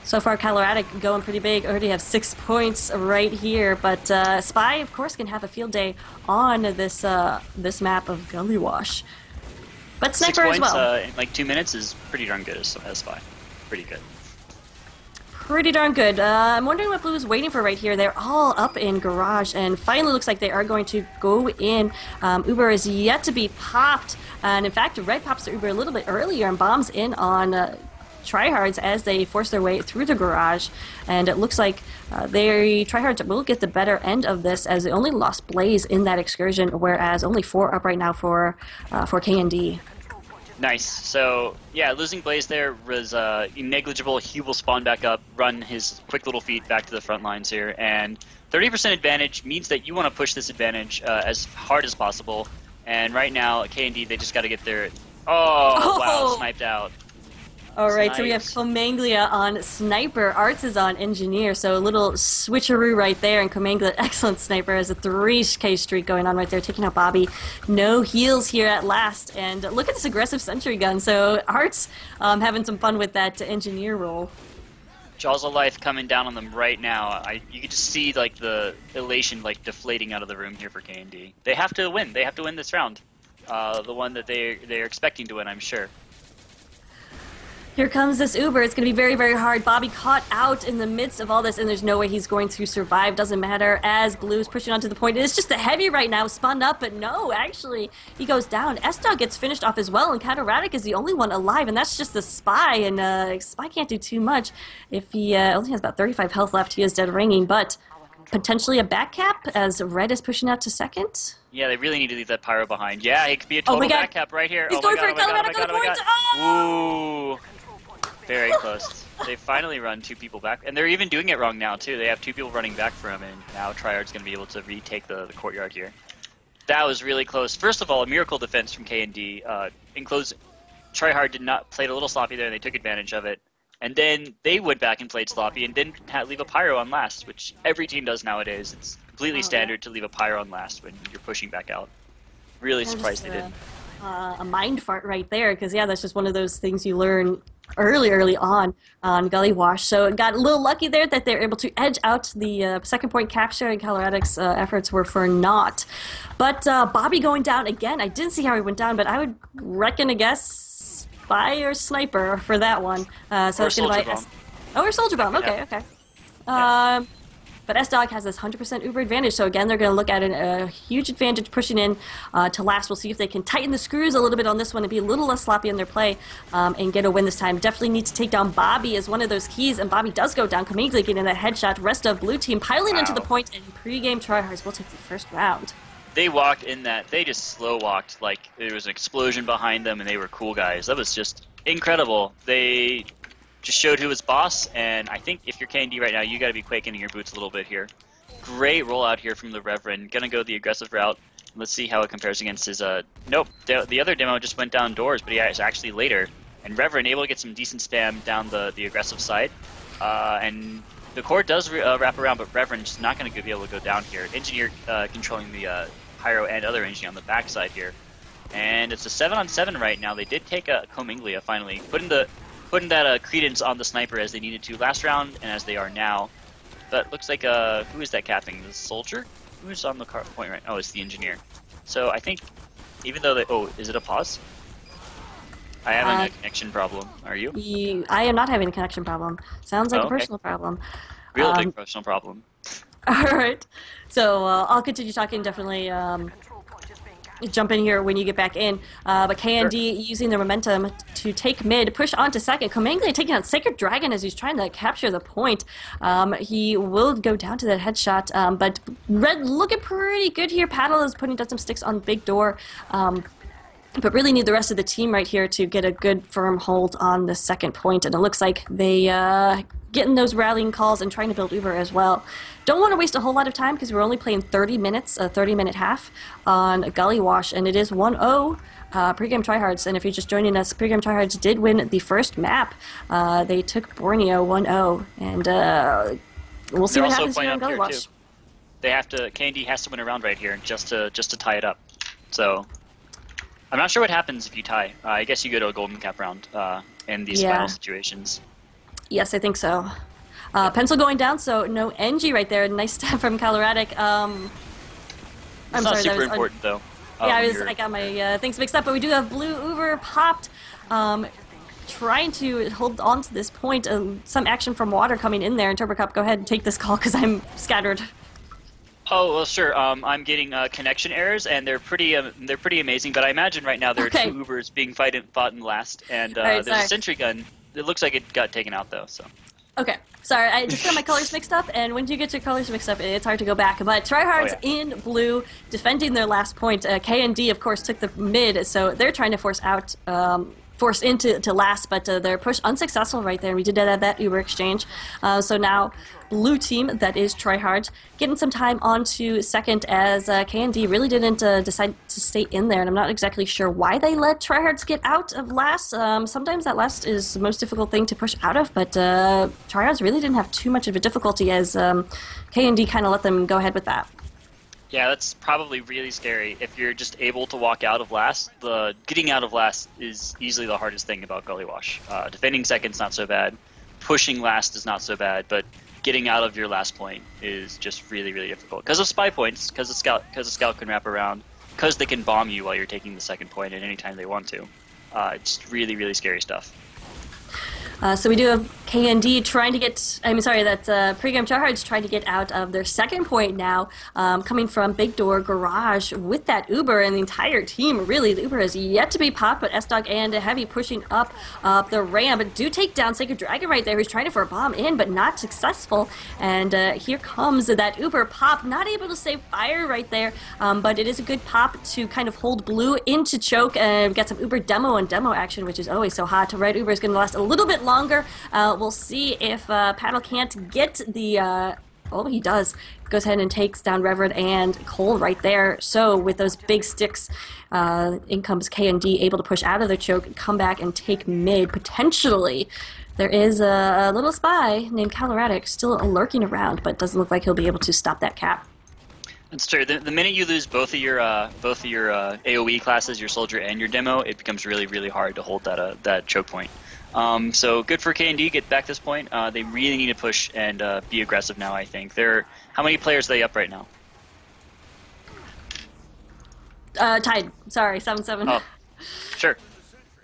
So far, Colorado going pretty big. Already have 6 points right here, but Spy, of course, can have a field day on this this map of Gullywash. But Sniper 6 as points well. in like 2 minutes is pretty darn good as Spy. Pretty good. Pretty darn good. I'm wondering what Blue is waiting for right here. They're all up in Garage, and finally looks like they are going to go in. Uber is yet to be popped, and in fact, Red pops the Uber a little bit earlier and bombs in on Tryhards as they force their way through the Garage, and it looks like Tryhards will get the better end of this as they only lost Blaze in that excursion, whereas only 4 up right now for KND. Nice. So, yeah, losing Blaze there was negligible. He will spawn back up, run his quick little feet back to the front lines here, and 30% advantage means that you want to push this advantage as hard as possible. And right now, K&D, they just got to get their... Oh, wow, sniped out. All right, so we have Snipes. Comanglia on Sniper, Arts is on Engineer, so a little switcheroo right there, and Comanglia, excellent sniper, has a 3K streak going on right there, taking out Bobby. No heals here at last, and look at this aggressive sentry gun, so Arts having some fun with that Engineer role. Jaws of Life coming down on them right now. You can just see like the elation like deflating out of the room here for K&D. They have to win. They have to win this round. The one that they're expecting to win, I'm sure. Here comes this Uber. It's going to be very, very hard. Bobby caught out in the midst of all this, and there's no way he's going to survive. Doesn't matter, as Blue's pushing onto the point. It's just the heavy right now, spun up, but no, actually, he goes down. S-Dog gets finished off as well, and Cataratic is the only one alive, and that's just the Spy, and Spy can't do too much. If he only has about 35 health left, he is dead ringing, but potentially a back cap, as Red is pushing out to second. Yeah, they really need to leave that Pyro behind. Yeah, it could be a total back cap right here. He's going for a Gullywash on the point! Oh! Ooh! Very close. They finally run 2 people back, and they're even doing it wrong now too. They have 2 people running back for him, and now Tryhard's going to be able to retake the courtyard here. That was really close. First of all, a miracle defense from K&D. In close, Tryhard did not played a little sloppy there, and they took advantage of it. And then they went back and played sloppy and didn't leave a Pyro on last, which every team does nowadays. It's completely standard to leave a Pyro on last when you're pushing back out. Really surprised they didn't. A mind fart right there, because yeah, that's just one of those things you learn early on Gullywash. So it got a little lucky there that they're able to edge out the second point capture, and Coloradic's efforts were for naught. But Bobby going down again. I didn't see how he went down, but I would reckon a guess Spy or Sniper for that one. So it's going to buy or Soldier Bomb. Okay, okay. But S-Dog has this 100% Uber advantage, so again, they're going to look at a huge advantage pushing in to last. We'll see if they can tighten the screws a little bit on this one and be a little less sloppy in their play and get a win this time. Definitely need to take down Bobby as one of those keys, and Bobby does go down. Kamigli getting that headshot. Rest of Blue Team piling into the point, and Pregame Tryhards will take the first round. They walked in that. They just slow walked like there was an explosion behind them, and they were cool guys. That was just incredible. They just showed who was boss, and I think if you're K&D right now, you got to be quaking in your boots a little bit here. Great rollout here from the Reverend. Gonna go the aggressive route. Let's see how it compares against his. Nope, the other demo just went down doors, but yeah, it's actually later. And Reverend able to get some decent spam down the aggressive side, and the core does wrap around, but Reverend just not going to be able to go down here. Engineer controlling the Pyro and other Engineer on the backside here, and it's a 7-on-7 right now. They did take a Cominglia finally, putting that credence on the Sniper as they needed to last round and as they are now. But looks like who is that capping? The Soldier? Who's on the point right now? Oh, it's the Engineer. So I think even though they is it a pause? I have a connection problem. Are you? I am not having a connection problem. Sounds like a personal problem. Real big personal problem. All right. So I'll continue talking. Definitely jump in here when you get back in. But K&D using the momentum to take mid, push on to second. Comanglia taking out Sacred Dragon as he's trying to capture the point. He will go down to that headshot. But Red looking pretty good here. Paddle is putting down some sticks on Big Door. But really need the rest of the team right here to get a good firm hold on the second point. And it looks like they getting those rallying calls and trying to build Uber as well. Don't want to waste a whole lot of time because we're only playing 30 minutes, a 30-minute half on Gullywash, and it is 1-0 Pregame Tryhards. And if you're just joining us, Pregame Tryhards did win the first map. They took Borneo 1-0, and we'll see what happens here on Gullywash. They have to. K&D has to win a round right here just to tie it up. So I'm not sure what happens if you tie. I guess you go to a golden cap round in these final situations. Yes, I think so. Pencil going down, so no NG right there. Nice step from Coloradic. I'm sorry, super important though. Yeah, I got my things mixed up, but we do have Blue Uber popped. Trying to hold on to this point. Some action from Water coming in there. And Turbo Cop, go ahead and take this call because I'm scattered. Oh well, sure. I'm getting connection errors, and they're pretty amazing. But I imagine right now there are 2 Ubers being fought in last, and there's a sentry gun. It looks like it got taken out though. So. Okay, sorry, I just got my colors mixed up, and when you get your colors mixed up, it's hard to go back. But Tryhards in blue, defending their last point. K&D, of course, took the mid, so they're trying to force out forced into last, but their push unsuccessful right there. We did have that Uber exchange. So now blue team, that is Tryhards, getting some time onto second as K&D really didn't decide to stay in there, and I'm not exactly sure why they let Tryhards get out of last. Sometimes that last is the most difficult thing to push out of, but Tryhards really didn't have too much of a difficulty as K&D kind of let them go ahead with that. Yeah, that's probably really scary. If you're just able to walk out of last, getting out of last is easily the hardest thing about Gullywash. Defending second's not so bad. Pushing last is not so bad, but getting out of your last point is just really, really difficult. Because of spy points, because the scout can wrap around, because they can bomb you while you're taking the second point at any time they want to. It's really, really scary stuff. So we do have K&D trying to get, Pregame Tryhards trying to get out of their second point now, coming from Big Door Garage with that Uber, and the entire team, really, the Uber has yet to be popped, but S-Dog and Heavy pushing up the ramp, but do take down Sacred Dragon right there, who's trying for a bomb in, but not successful, and here comes that Uber pop, not able to save fire right there, but it is a good pop to kind of hold blue into choke, and get some Uber demo and demo action, which is always so hot. Red Uber is going to last a little bit longer. We'll see if Paddle can't get the... oh, he does. Goes ahead and takes down Reverend and Cole right there. So with those big sticks, in comes K&D, able to push out of their choke and come back and take mid, potentially. There is a little spy named Caloradic still lurking around, but doesn't look like he'll be able to stop that cap. That's true. The minute you lose both of your AoE classes, your soldier and your demo, it becomes really, really hard to hold that choke point. So good for K&D, get back this point. They really need to push and be aggressive now, I think. How many players are they up right now? Tied. Sorry, 7-7. Oh, sure.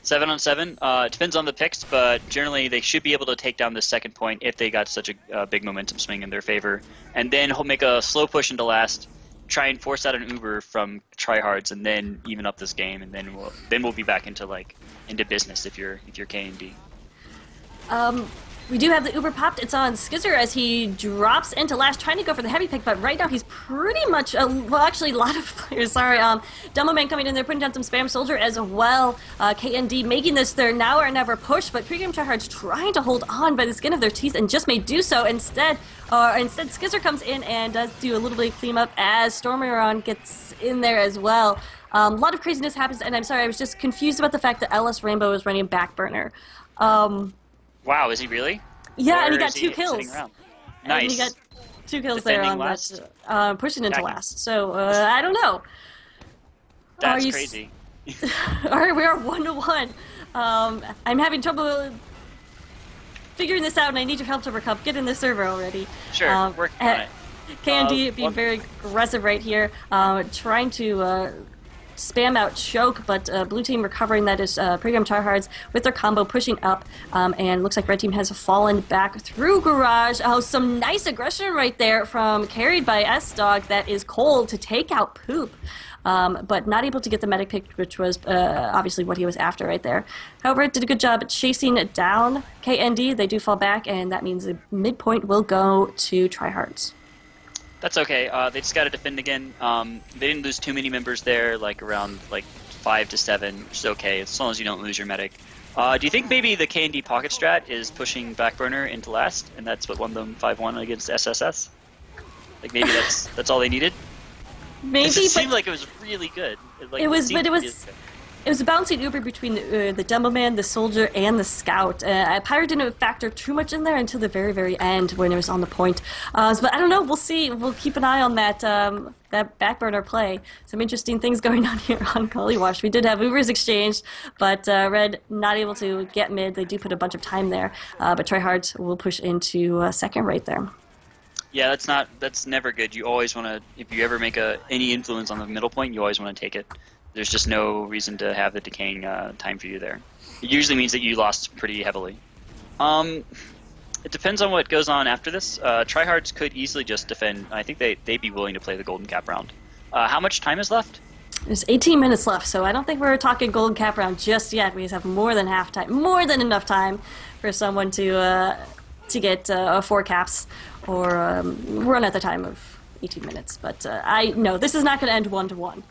7-on-7. Depends on the picks, but generally they should be able to take down the second point if they got such a big momentum swing in their favor. And then he'll make a slow push into last, try and force out an Uber from Tryhards, and then even up this game, and then we'll be back into business if you're K&D. We do have the Uber popped. It's on Skizzer as he drops into last, trying to go for the heavy pick, but right now he's pretty much, well, actually a lot of players, sorry. Dumbo Man coming in there, putting down some spam soldier as well. K&D making this their now or never push, but Pregame Tryhards trying to hold on by the skin of their teeth and just may do so. Instead, Skizzer comes in and does do a little bit of cleanup as Stormeron gets in there as well. A lot of craziness happens, and I'm sorry, I was just confused about the fact that LS Rainbow is running Backburner. Wow, is he really? Yeah, or and he got 2 kills. Nice. And he got 2 kills Defending there on last? that, pushing into last. So, I don't know. That's crazy. Alright, we are 1-1. I'm having trouble figuring this out, and I need your help to recover. Get in the server already. Sure, working on it. K&D being very aggressive right here, trying to spam out choke, but blue team recovering. That is Pregame Tryhards with their combo pushing up, and looks like red team has fallen back through garage. Oh, some nice aggression right there from carried by S-Dog. That is Cole to take out Poop, but not able to get the medic pick, which was obviously what he was after right there. However, it did a good job at chasing down K&D. They do fall back, and that means the midpoint will go to Tryhards. That's okay. They just got to defend again. They didn't lose too many members there, around 5 to 7, which is okay as long as you don't lose your medic. Do you think maybe the K&D pocket strat is pushing Backburner into last, and that's what won them 5-1 against SSS? Maybe that's all they needed. Maybe, it seemed like it was really good. It was a bouncing Uber between the Demo Man, the Soldier, and the Scout. Pyro didn't factor too much in there until the very, very end when it was on the point. But I don't know. We'll see. We'll keep an eye on that Backburner play. Some interesting things going on here on Gullywash. We did have Ubers exchanged, but Red not able to get mid. They do put a bunch of time there, but Tryhards will push into second right there. Yeah, that's never good. You always want to, if you ever make any influence on the middle point, you always want to take it. There's just no reason to have the decaying time for you there. It usually means that you lost pretty heavily. It depends on what goes on after this. Tryhards could easily just defend. I think they'd be willing to play the golden cap round. How much time is left? There's 18 minutes left, so I don't think we're talking golden cap round just yet. We just have more than enough time for someone to get 4 caps or run at the time of 18 minutes. But I know this is not going to end 1-1.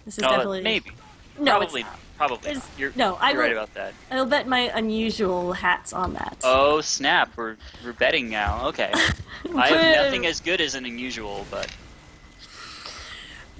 This is definitely maybe. No, Probably. it's not. Probably. You're right about that. I'll bet my unusual hats on that. Oh snap! We're betting now. Okay. I have nothing as good as an unusual, but.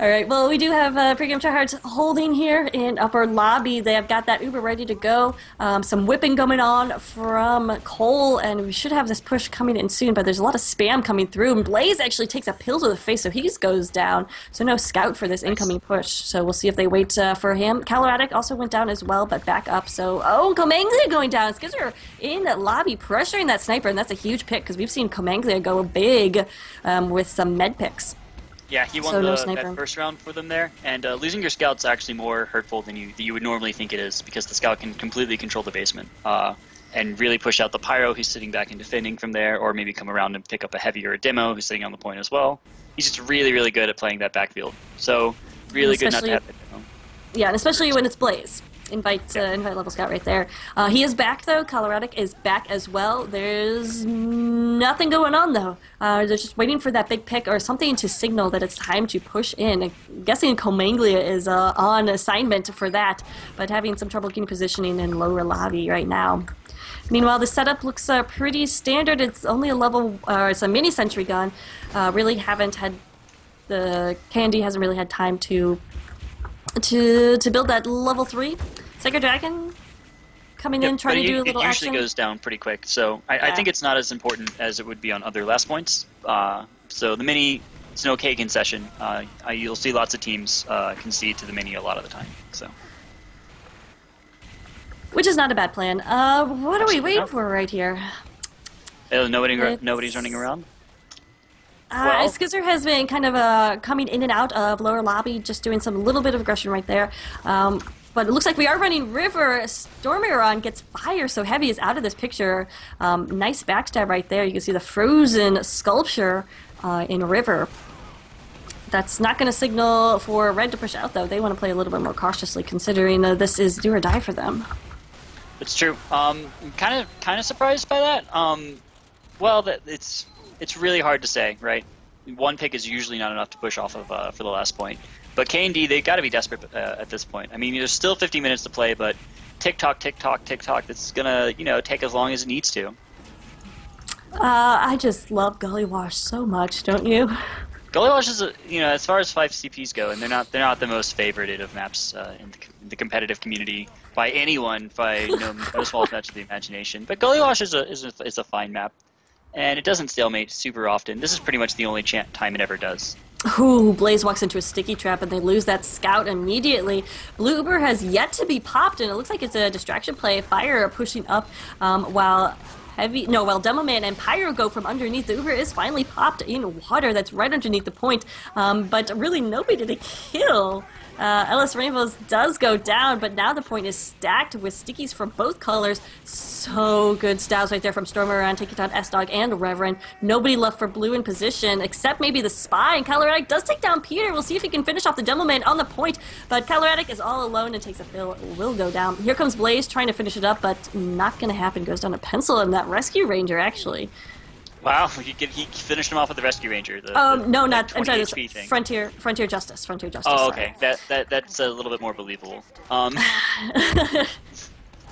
All right, well, we do have Pregame Tryhards holding here in upper lobby. They have got that Uber ready to go. Some whipping going on from Cole, and we should have this push coming in soon, but there's a lot of spam coming through. And Blaze actually takes a pill to the face, so he goes down. So no scout for this incoming push. So we'll see if they wait for him. Caloratic also went down as well, but back up. So, Komanglia going down. Skizzer in lobby pressuring that sniper, and that's a huge pick because we've seen Komanglia go big with some med picks. Yeah, he won that first round for them there, and losing your scout's actually more hurtful than you would normally think it is, because the scout can completely control the basement and really push out the pyro who's sitting back and defending from there, or maybe come around and pick up a heavy or a demo who's sitting on the point as well. He's just really, really good at playing that backfield, so really good not to have that demo. Yeah, and especially when it's Blaze. Invite level scout right there. He is back though. Coloratic is back as well. There's nothing going on though. They're just waiting for that big pick or something to signal that it's time to push in. I'm guessing Komanglia is on assignment for that, but having some trouble getting positioning in lower lobby right now. Meanwhile, the setup looks pretty standard. It's only a level, it's a mini sentry gun. Really haven't had Candy hasn't really had time to build that level 3. Sacred Dragon coming in, trying to do a little action. It usually goes down pretty quick, so I think it's not as important as it would be on other last points. So the mini, it's an okay concession. You'll see lots of teams concede to the mini a lot of the time. So, which is not a bad plan. What are we waiting for right here? Nobody's running around? Well, Skizzer has been kind of coming in and out of lower lobby, just doing some little bit of aggression right there. But it looks like we are running River. Stormiron gets fire, so Heavy is out of this picture. Nice backstab right there. You can see the frozen sculpture in River. That's not going to signal for Red to push out, though. They want to play a little bit more cautiously, considering this is do or die for them. It's true. I'm kind of surprised by that. Well, it's really hard to say, right? One pick is usually not enough to push off of for the last point. But K&D, they've got to be desperate at this point. I mean, there's still 50 minutes to play, but tick-tock, tick-tock, tick-tock, that's going to, take as long as it needs to. I just love Gullywash so much, don't you? Gullywash is, as far as 5 CPs go, and they're not the most favorited of maps in the competitive community by anyone, by no small stretch of the imagination. But Gullywash is a fine map. And it doesn't stalemate super often. This is pretty much the only time it ever does. Ooh, Blaze walks into a sticky trap and they lose that scout immediately. Blue Uber has yet to be popped, and it looks like it's a distraction play. Fire pushing up while Demo Man and Pyro go from underneath. The Uber is finally popped in water that's right underneath the point, but really nobody to kill. Ellis Rainbows does go down, but now the point is stacked with stickies from both colors. So good stabs right there from Stormer taking down S-Dog and Reverend. Nobody left for blue in position, except maybe the Spy, and Caloratic does take down Peter. We'll see if he can finish off the Demo Man on the point, but Caloratic is all alone and takes a fill. Will go down. Here comes Blaze trying to finish it up, but not going to happen. Goes down a pencil, and that Rescue Ranger, actually. Wow, he finished him off with the Rescue Ranger. I'm sorry, this Frontier Justice. Oh, okay, sorry. That's a little bit more believable.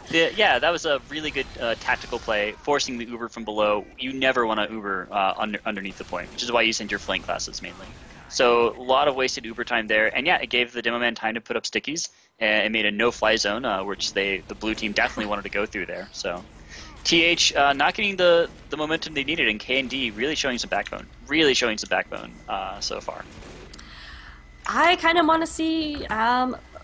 Yeah, that was a really good tactical play, forcing the Uber from below. You never want to Uber underneath the point, which is why you send your flank classes mainly. So a lot of wasted Uber time there, and yeah, it gave the Demo Man time to put up stickies, and it made a no-fly zone, which the blue team definitely wanted to go through there. So. TH not getting the momentum they needed, and K&D really showing some backbone. So far. I kind of want to see.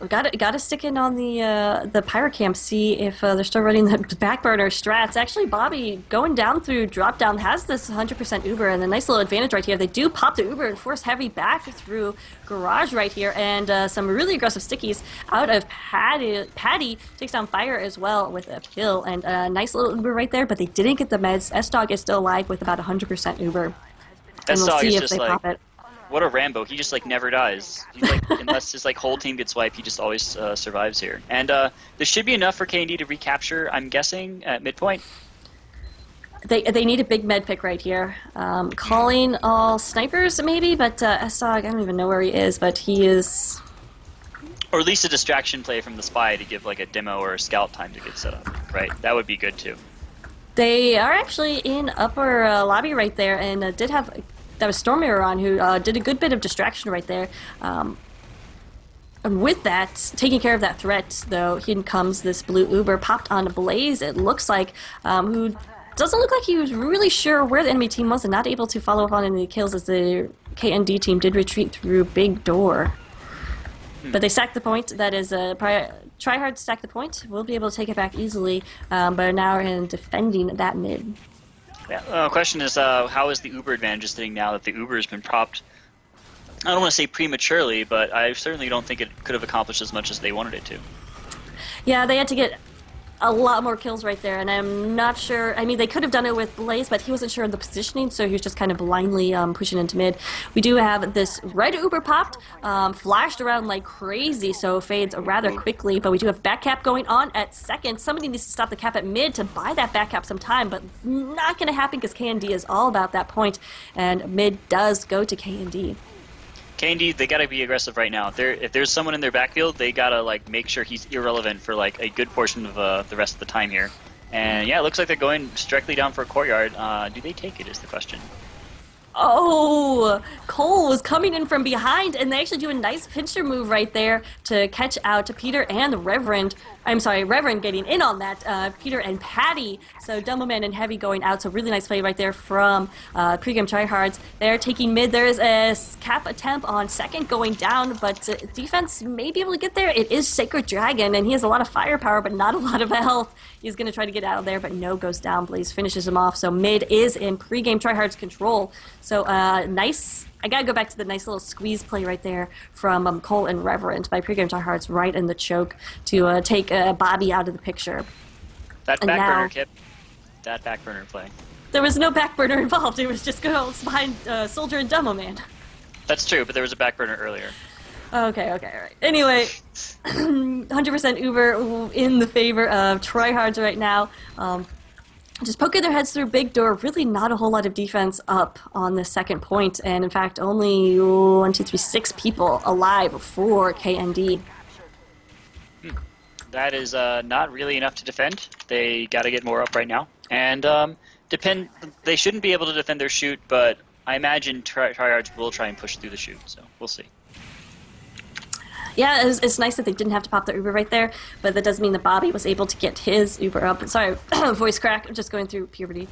Got to stick in on the Pyrocam, see if they're still running the backburner strats. Actually, Bobby going down through drop down has this 100% Uber, and a nice little advantage right here. They do pop the Uber and force Heavy back through garage right here, and some really aggressive stickies out of Patty takes down Fire as well with a kill, and a nice little Uber right there, but they didn't get the meds. S-Dog is still alive with about 100% Uber, and we'll see if they pop it. What a Rambo. He just, never dies. Unless his, whole team gets wiped, he just always survives here. And there should be enough for K&D to recapture, I'm guessing, at midpoint. They need a big med pick right here. Calling all snipers, maybe, but S-Dog, I don't even know where he is, but he is... Or at least a distraction play from the spy to give like a demo or a scout time to get set up, right? That would be good too. They are actually in upper lobby right there, and did have that was Storm Mirror on, who did a good bit of distraction right there. And with that, taking care of that threat, though, in comes this blue Uber, popped on Blaze, it looks like, who doesn't look like he was really sure where the enemy team was and not able to follow up on any kills as the KND team did retreat through Big Door. But they stacked the point. That is, Tryhards stacked the point. We'll be able to take it back easily, but now in defending that mid. Yeah. Question is, how is the Uber advantage sitting now that the Uber has been propped? I don't want to say prematurely, but I certainly don't think it could have accomplished as much as they wanted it to. Yeah, they had to get a lot more kills right there, and I'm not sure. I mean, they could have done it with Blaze, but he wasn't sure of the positioning, so he was just kind of blindly pushing into mid. We do have this red Uber popped, flashed around like crazy, so fades rather quickly, but we do have back cap going on at second. Somebody needs to stop the cap at mid to buy that back cap some time, but not going to happen because KND is all about that point, and mid does go to KND. KND, they gotta be aggressive right now. If there's someone in their backfield, they gotta like make sure he's irrelevant for like a good portion of the rest of the time here. And yeah, it looks like they're going directly down for a courtyard. Do they take it is the question. Oh, Cole was coming in from behind, and they actually do a nice pincher move right there to catch out to Peter and the Reverend. I'm sorry, Reverend getting in on that. Peter and Patty. So Dumbleman and Heavy going out. So really nice play right there from Pregame Tryhards. They're taking mid. There is a cap attempt on second going down, but defense may be able to get there. It is Sacred Dragon, and he has a lot of firepower, but not a lot of health. He's going to try to get out of there, but no, goes down. Blaze finishes him off. So mid is in Pregame Tryhards control. So nice. I gotta go back to the nice little squeeze play right there from Cole and Reverend by Pregame Tryhards right in the choke to take Bobby out of the picture. That backburner, Kip. That backburner play. There was no backburner involved. It was just girls behind Soldier and Demo Man. That's true, but there was a backburner earlier. Okay, all right. Anyway, 100% Uber in the favor of Tryhards right now. Just poking their heads through Big Door, really not a whole lot of defense up on the second point, and in fact only 6 people alive for KND. That is not really enough to defend. They got to get more up right now, and they shouldn't be able to defend their shoot, but I imagine Tryhards will try and push through the shoot, so we'll see. Yeah, it's nice that they didn't have to pop the Uber right there, but that does mean that Bobby was able to get his Uber up. Sorry, voice crack, I'm just going through puberty.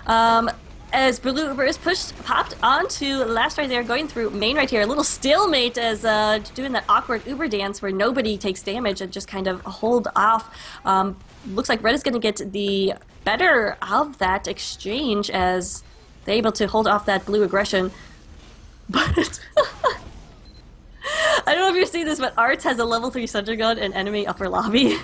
As Blue Uber is popped onto last right there, going through main right here. A little stalemate as doing that awkward Uber dance where nobody takes damage and just kind of hold off. Looks like Red is going to get the better of that exchange as they're able to hold off that blue aggression. But I don't know if you've seen this, but Arts has a level 3 Thunder Gun in enemy upper lobby.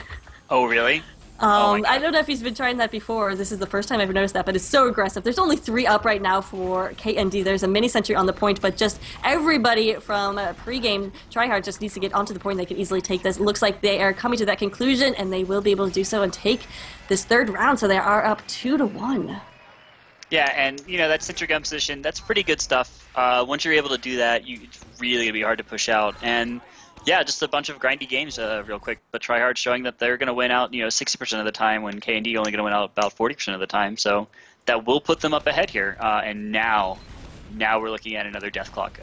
Oh, really? I don't know if he's been trying that before. This is the first time I've noticed that, but it's so aggressive. There's only 3 up right now for KND. There's a mini sentry on the point, but just everybody from Pregame Tryhard just needs to get onto the point. They can easily take this. It looks like they are coming to that conclusion, and they will be able to do so and take this third round. So they are up 2-1. Yeah, and that sentry gun position, that's pretty good stuff. Once you're able to do that, it's really gonna be hard to push out. And yeah, just a bunch of grindy games real quick, but Tryhard showing that they're going to win out 60% of the time when KND only going to win out about 40% of the time. So that will put them up ahead here. And now we're looking at another death clock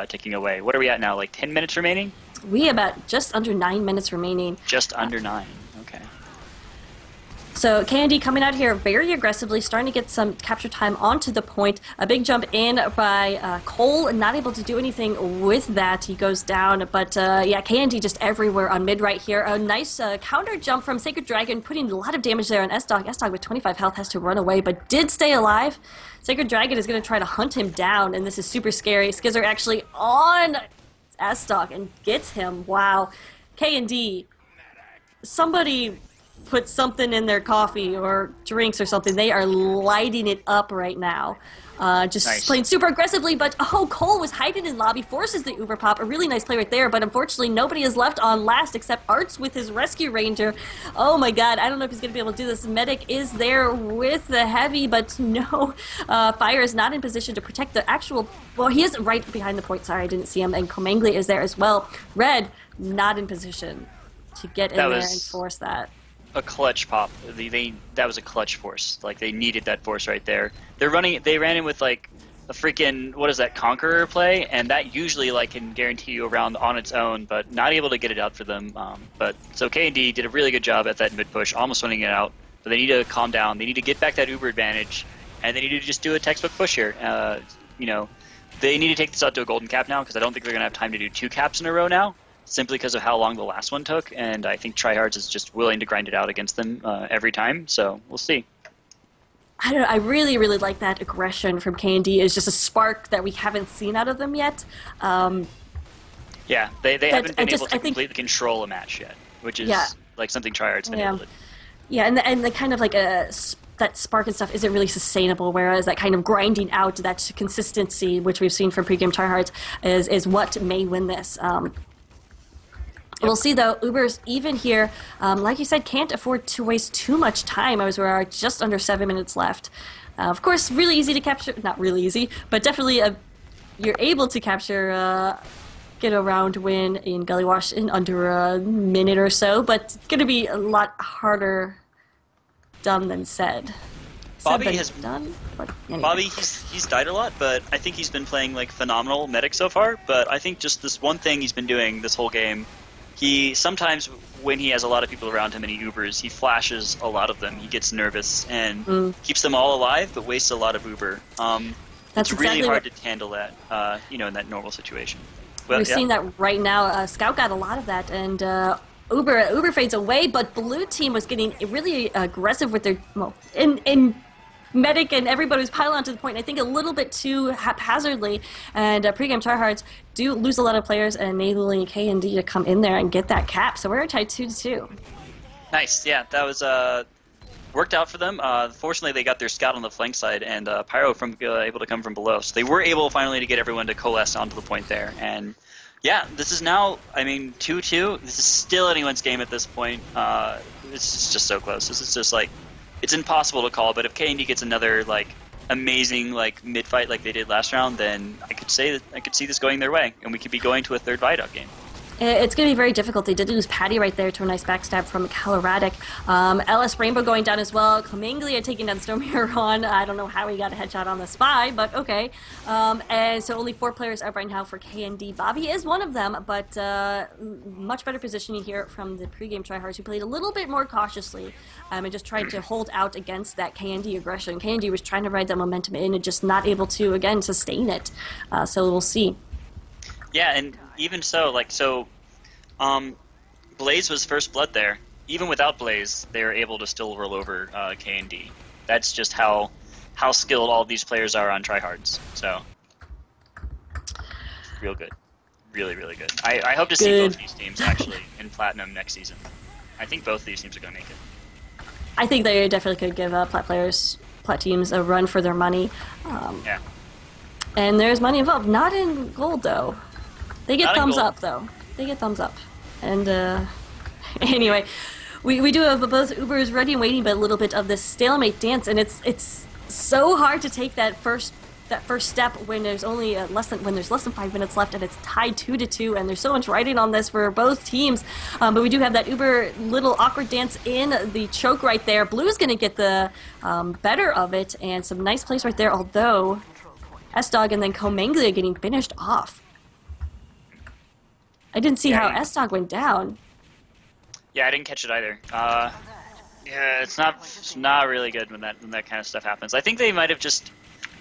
ticking away. What are we at now, like 10 minutes remaining? We about just under 9 minutes remaining. Just under 9, okay. So KND coming out here very aggressively, starting to get some capture time onto the point. A big jump in by Cole, not able to do anything with that. He goes down, but yeah, KND just everywhere on mid right here. A nice counter jump from Sacred Dragon, putting a lot of damage there on S-Dog. S-Dog with 25 health has to run away, but did stay alive. Sacred Dragon is going to try to hunt him down, and this is super scary. Skizzer actually on S-Dog and gets him. Wow. KND, somebody put something in their coffee or drinks or something. They are lighting it up right now. Just Nice. playing super aggressively, but Cole was hiding in lobby, forces the Uber pop, a really nice play right there, but unfortunately nobody is left on last except Arts with his Rescue Ranger. Oh my god, I don't know if he's going to be able to do this. Medic is there with the heavy, but no, Fire is not in position to protect the actual, well, he is right behind the point, sorry, I didn't see him, and Komangli is there as well. Red, not in position to get in there and force that. A clutch pop. That was a clutch force. Like, they needed that force right there. They ran in with like a freaking, what is that, Conqueror play, and that usually like can guarantee you a round on its own, but not able to get it out for them. But so K&D did a really good job at that mid push, almost winning it out. But they need to calm down. They need to get back that Uber advantage, and they need to just do a textbook push here. You know, they need to take this out to a golden cap now, because I don't think they're gonna have time to do 2 caps in a row now, simply because of how long the last one took, and I think Tryhards is just willing to grind it out against them every time, so we'll see. I don't know, I really, really like that aggression from K&D. It's just a spark that we haven't seen out of them yet. Yeah, they haven't been able to completely control a match yet, which is like something Tryhards been able to. Yeah, and the kind of like that spark and stuff isn't really sustainable, whereas that kind of grinding out, that consistency, which we've seen from pregame Tryhards, is what may win this. We'll see, though. Uber's even here. Like you said, can't afford to waste too much time, as we are just under 7 minutes left. Of course, really easy to capture. Not really easy, but definitely you're able to capture, get a round win in Gullywash in under a minute or so, but it's going to be a lot harder done than said. Bobby has done, but anyway. Bobby, he's died a lot, but I think he's been playing like phenomenal medic so far. But I think just this one thing he's been doing this whole game. He sometimes, when he has a lot of people around him and he Ubers, he flashes a lot of them. He gets nervous and keeps them all alive, but wastes a lot of Uber. It's really hard to handle that, in that normal situation. Well, we're seeing that right now. Scout got a lot of that, and Uber fades away. But blue team was getting really aggressive with their in medic, and everybody was piling onto the point, I think a little bit too haphazardly, and pregame Tryhards do lose a lot of players, enabling K&D to come in there and get that cap, so we're tied 2-2. Nice, yeah, that was worked out for them. Fortunately, they got their scout on the flank side, and Pyro able to come from below, so they were able finally to get everyone to coalesce onto the point there, and yeah, this is now, 2-2, this is still anyone's game at this point. It's just so close. This is just like, it's impossible to call, but if K&D gets another like amazing like mid fight like they did last round, then I could see this going their way, and we could be going to a third Viaduct game. It's going to be very difficult. They did lose Patty right there to a nice backstab from Coloradic. LS Rainbow going down as well. Komanglia taking down Stormhero. I don't know how he got a headshot on the spy, but okay. And so only 4 players out right now for K&D. Bobby is one of them, but much better positioning here from the pregame Tryhards, who played a little bit more cautiously and just tried to hold out against that K&D aggression. K&D was trying to ride that momentum in and just not able to, again, sustain it. So we'll see. Yeah, and even so, Blaze was first blood there. Even without Blaze, they were able to still roll over K&D. That's just how skilled all of these players are on Tryhards. So, real good. Really, really good. I hope to see both these teams, actually, in Platinum next season. I think both of these teams are going to make it. I think they definitely could give Plat teams a run for their money. Yeah. And there's money involved. Not in gold, though. They get thumbs up, though. They get thumbs up. And, anyway, we do have both Ubers ready and waiting, but a little bit of this stalemate dance, and it's so hard to take that first step when there's only less than 5 minutes left, and it's tied 2-2, and there's so much riding on this for both teams. But we do have that Uber little awkward dance in the choke right there. Blue's going to get the better of it, and some nice plays right there, although S-Dog and then Komanglia getting finished off. I didn't see how S-Dog went down. Yeah, I didn't catch it either. Yeah, it's not really good when that kind of stuff happens. I think they might have just...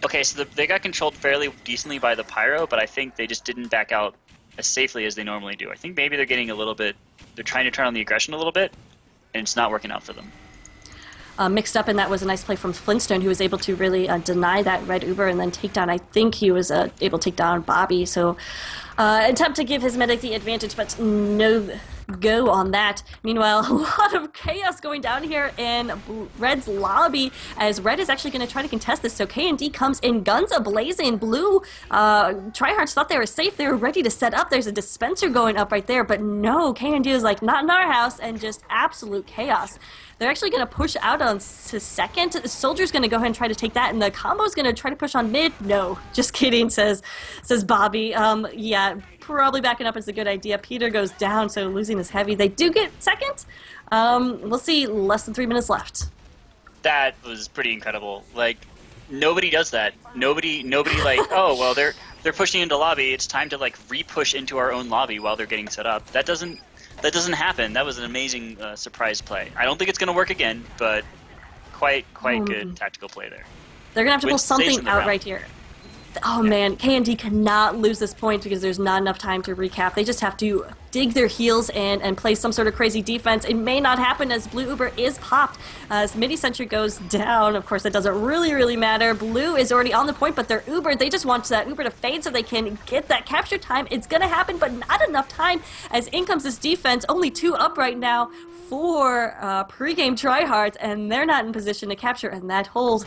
Okay, so they got controlled fairly decently by the Pyro, but I think they just didn't back out as safely as they normally do. I think maybe they're getting a little bit... They're trying to turn on the aggression a little bit, and it's not working out for them. Mixed up, and that was a nice play from Flintstone, who was able to really deny that red Uber and then take down, I think he was able to take down Bobby. So attempt to give his medic the advantage, but no go on that. Meanwhile, a lot of chaos going down here in Red's lobby, as Red is actually going to try to contest this. So K&D comes in, guns a-blazing. Blue, Tryhards thought they were safe. They were ready to set up. There's a dispenser going up right there, but no, K&D is like, not in our house, and just absolute chaos. They're actually going to push out on to second. The Soldier's going to go ahead and try to take that, and the combo's going to try to push on mid. No, just kidding, says Bobby. Yeah, probably backing up is a good idea. Peter goes down, so losing is heavy. They do get second. We'll see, less than 3 minutes left. That was pretty incredible. Like, nobody does that. Nobody like, oh, well, they're pushing into lobby. It's time to, like, re-push into our own lobby while they're getting set up. That doesn't happen. That was an amazing surprise play. I don't think it's going to work again, but quite good tactical play there. They're going to have to pull something out right here. Oh, man, K&D cannot lose this point because there's not enough time to recap. They just have to dig their heels in and play some sort of crazy defense. It may not happen as Blue Uber is popped. As Midi Sentry goes down, of course, it doesn't really matter. Blue is already on the point, but they're Uber. They just want that Uber to fade so they can get that capture time. It's going to happen, but not enough time as in comes this defense. Only 2 up right now for Pregame Tryhards, and they're not in position to capture, and that hold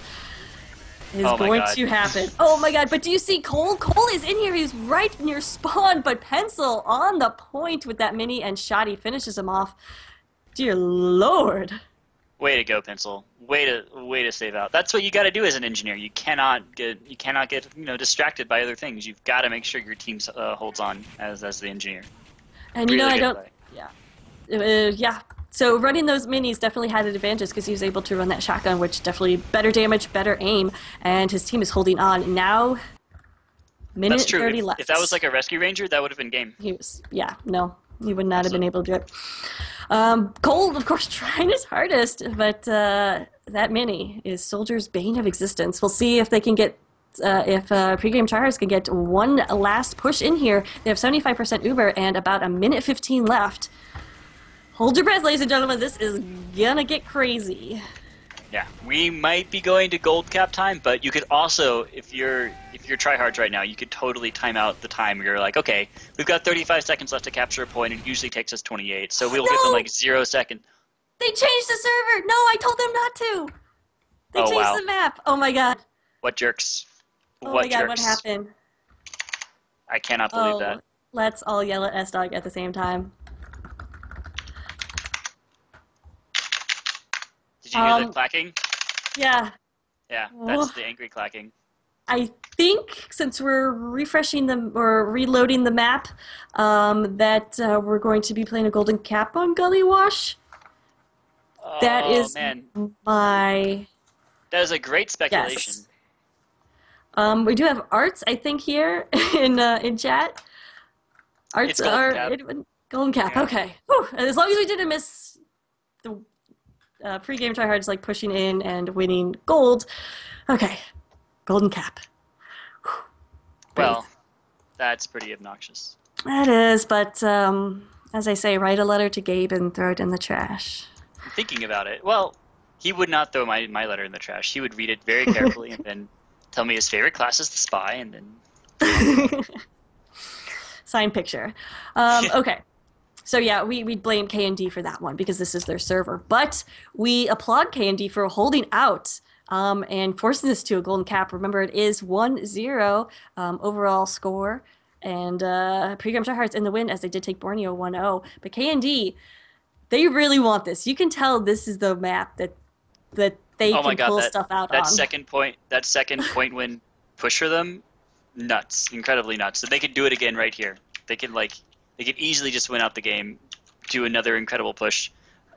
is going to happen. Oh my god, but do you see Cole? Cole is in here, he's right near spawn, but Pencil on the point with that mini, and Shoddy finishes him off. Dear lord. Way to go, Pencil. Way to save out. That's what you got to do as an engineer. You cannot get distracted by other things. You've got to make sure your team holds on as the engineer. And really I don't... Play. Yeah. So running those minis definitely had an advantage because he was able to run that shotgun, which definitely better damage, better aim, and his team is holding on. Now, minute 30 left. If that was like a rescue ranger, that would have been game. He would not have been able to do it. Cole, of course, trying his hardest, but that mini is Soldier's bane of existence. We'll see if they can get if Pregame Tryhards can get one last push in here. They have 75% Uber and about a minute 15 left. Hold your breath, ladies and gentlemen. This is gonna get crazy. Yeah, we might be going to gold cap time, but you could also, if you're Tryhards right now, you could totally time out the time where you're like, okay, we've got 35 seconds left to capture a point, and it usually takes us 28, so we'll give them like 0 seconds. They changed the server! No, I told them not to! They changed the map! Oh my god. What jerks. Oh my god, what happened? I cannot believe that. Let's all yell at S-Dog at the same time. Did you hear the clacking? Yeah. Yeah, that's the angry clacking. I think since we're refreshing or reloading the map, that we're going to be playing a golden cap on Gullywash. Oh, that is man. my... That is a great speculation. Yes. We do have Arts, I think, here in chat. Arts are golden cap. Yeah. Okay. Whew. As long as we didn't miss the Pregame Tryhards like pushing in and winning gold. Okay. Golden cap. Whew. Well, that's pretty obnoxious. That is, but as I say, write a letter to Gabe and throw it in the trash. I'm thinking about it. Well, he would not throw my letter in the trash. He would read it very carefully and then tell me his favorite class is the spy, and then... Signed picture. Okay. So yeah, we blame K&D for that one because this is their server. But we applaud K&D for holding out and forcing this to a golden cap. Remember, it is 1-0 overall score. And Pregame Tryhards in the win as they did take Borneo 1-0. But K&D, they really want this. You can tell this is the map that they can pull stuff out on. That second point win push for them, nuts, incredibly nuts. So they could do it again right here. They could easily just win out the game, do another incredible push.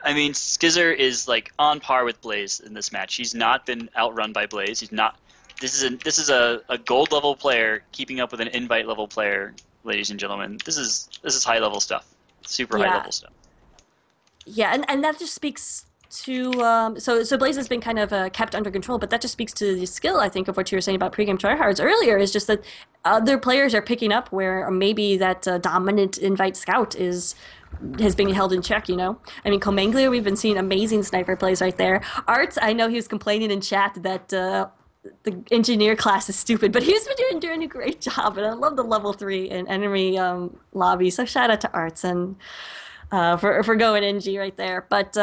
I mean, Skizzer is like on par with Blaze in this match. He's not been outrun by Blaze. He's not. This is a gold level player keeping up with an invite level player, ladies and gentlemen. This is high level stuff, super high level stuff. Yeah, and that just speaks to so Blaze has been kind of kept under control, but that just speaks to the skill, I think, of what you were saying about Pregame Tryhards earlier. Is just that other players are picking up where maybe that dominant invite scout has been held in check. You know, I mean, Comanglia, we've been seeing amazing sniper plays right there. Arts, I know he was complaining in chat that the engineer class is stupid, but he's been doing a great job, and I love the level 3 in enemy lobby. So shout out to Arts and for going NG right there, but.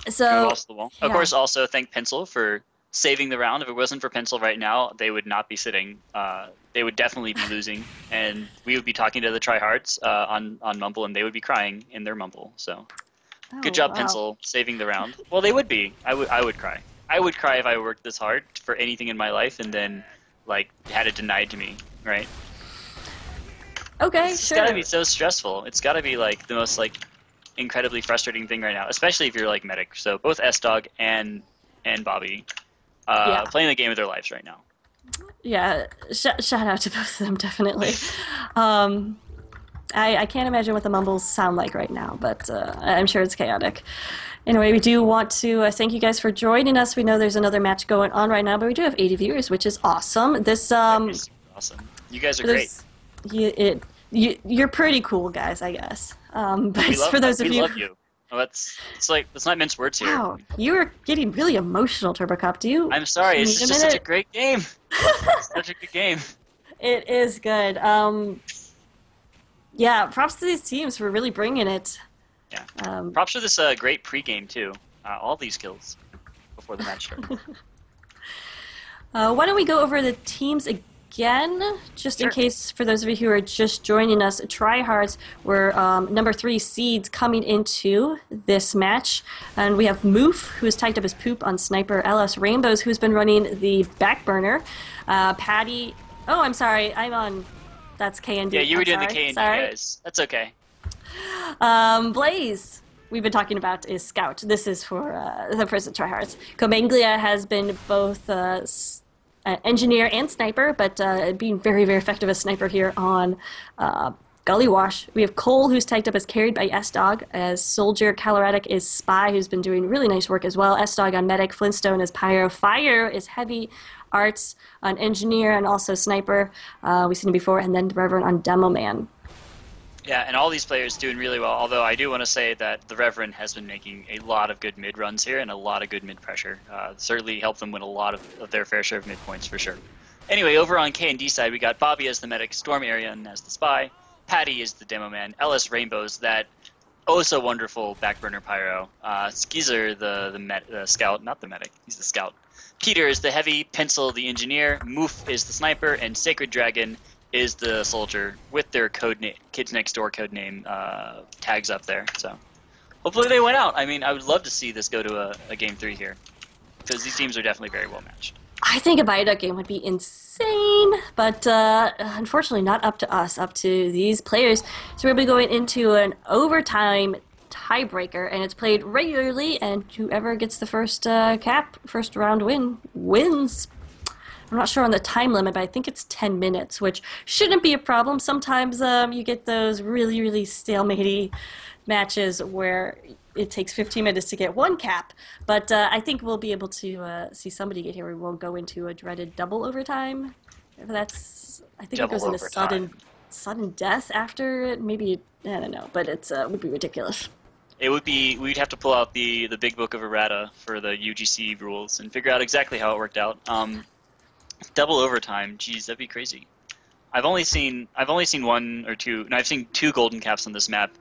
So, off the wall. yeah. Of course, also thank Pencil for saving the round. If it wasn't for Pencil right now, they would not be sitting. They would definitely be losing, and we would be talking to the Tryhards on Mumble, and they would be crying in their Mumble. So, good job, wow. Pencil, saving the round. Well, they would be. I would cry. I would cry if I worked this hard for anything in my life, and then like had it denied to me, right? Okay, It's sure. gotta be so stressful. It's gotta be like the most like incredibly frustrating thing right now, especially if you're like medic. So both S-Dog and Bobby playing the game of their lives right now. Yeah, shout out to both of them, definitely. I can't imagine what the mumbles sound like right now, but I'm sure it's chaotic. Anyway, we do want to thank you guys for joining us. We know there's another match going on right now, but we do have 80 viewers, which is awesome. This Awesome. You guys are great. You're pretty cool, guys, I guess. But for those of we you, love you. Well, let's not mince words here. Wow, you are getting really emotional, Turbo Cop. Do you? I'm sorry. It's need just minute? such a great game. It's such a good game. It is good. Yeah, props to these teams for really bringing it. Yeah. Props for this great pregame too. All these kills before the match started. Why don't we go over the teams again, just in case for those of you who are just joining us. Tryhards were number 3 seeds coming into this match, and we have Moof, who is tagged up as Poop on Sniper. LS Rainbows, who's been running the back burner. Patty. Oh, I'm sorry. I'm on. That's KND. Yeah, you were doing sorry. the KND, sorry. guys. That's okay. Blaze, we've been talking about, is Scout. This is for the person Tryhards. Comanglia has been both engineer and sniper, but being very, very effective as sniper here on Gullywash. We have Cole, who's tagged up as carried by S-Dog. As Soldier, Caloradic is Spy, who's been doing really nice work as well. S-Dog on Medic, Flintstone is Pyro. Fire is Heavy, Arts on Engineer, and also Sniper. We've seen him before, and then Reverend on Demo Man. Yeah, and all these players doing really well, although I do want to say that the Reverend has been making a lot of good mid-runs here and a lot of good mid-pressure. Certainly helped them win a lot of their fair share of mid-points for sure. Anyway, over on K&D side, we got Bobby as the medic, Storm Arian as the spy, Patty is the demo man, LS Rainbows, that oh-so-wonderful backburner pyro, Skeezer the scout, not the medic, he's the scout. Peter is the heavy, Pencil the engineer, Moof is the sniper, and Sacred Dragon is the soldier with their Kids Next Door code name tags up there. So hopefully they went out. I mean, I would love to see this go to a game 3 here, because these teams are definitely very well matched. I think a Viaduct game would be insane, but unfortunately not up to us, up to these players. So we'll be going into an overtime tiebreaker, and it's played regularly, and whoever gets the first first round wins. I'm not sure on the time limit, but I think it's 10 minutes, which shouldn't be a problem. Sometimes you get those really, really stalematy matches where it takes 15 minutes to get one cap. But I think we'll be able to see somebody get here. We won't go into a dreaded double overtime. That's, I think Double it goes into overtime. sudden death after it. Maybe, I don't know, but it would be ridiculous. It would be, we'd have to pull out the big book of errata for the UGC rules and figure out exactly how it worked out. Double overtime, geez, that'd be crazy. I've only seen one or two, and I've seen 2 golden caps on this map,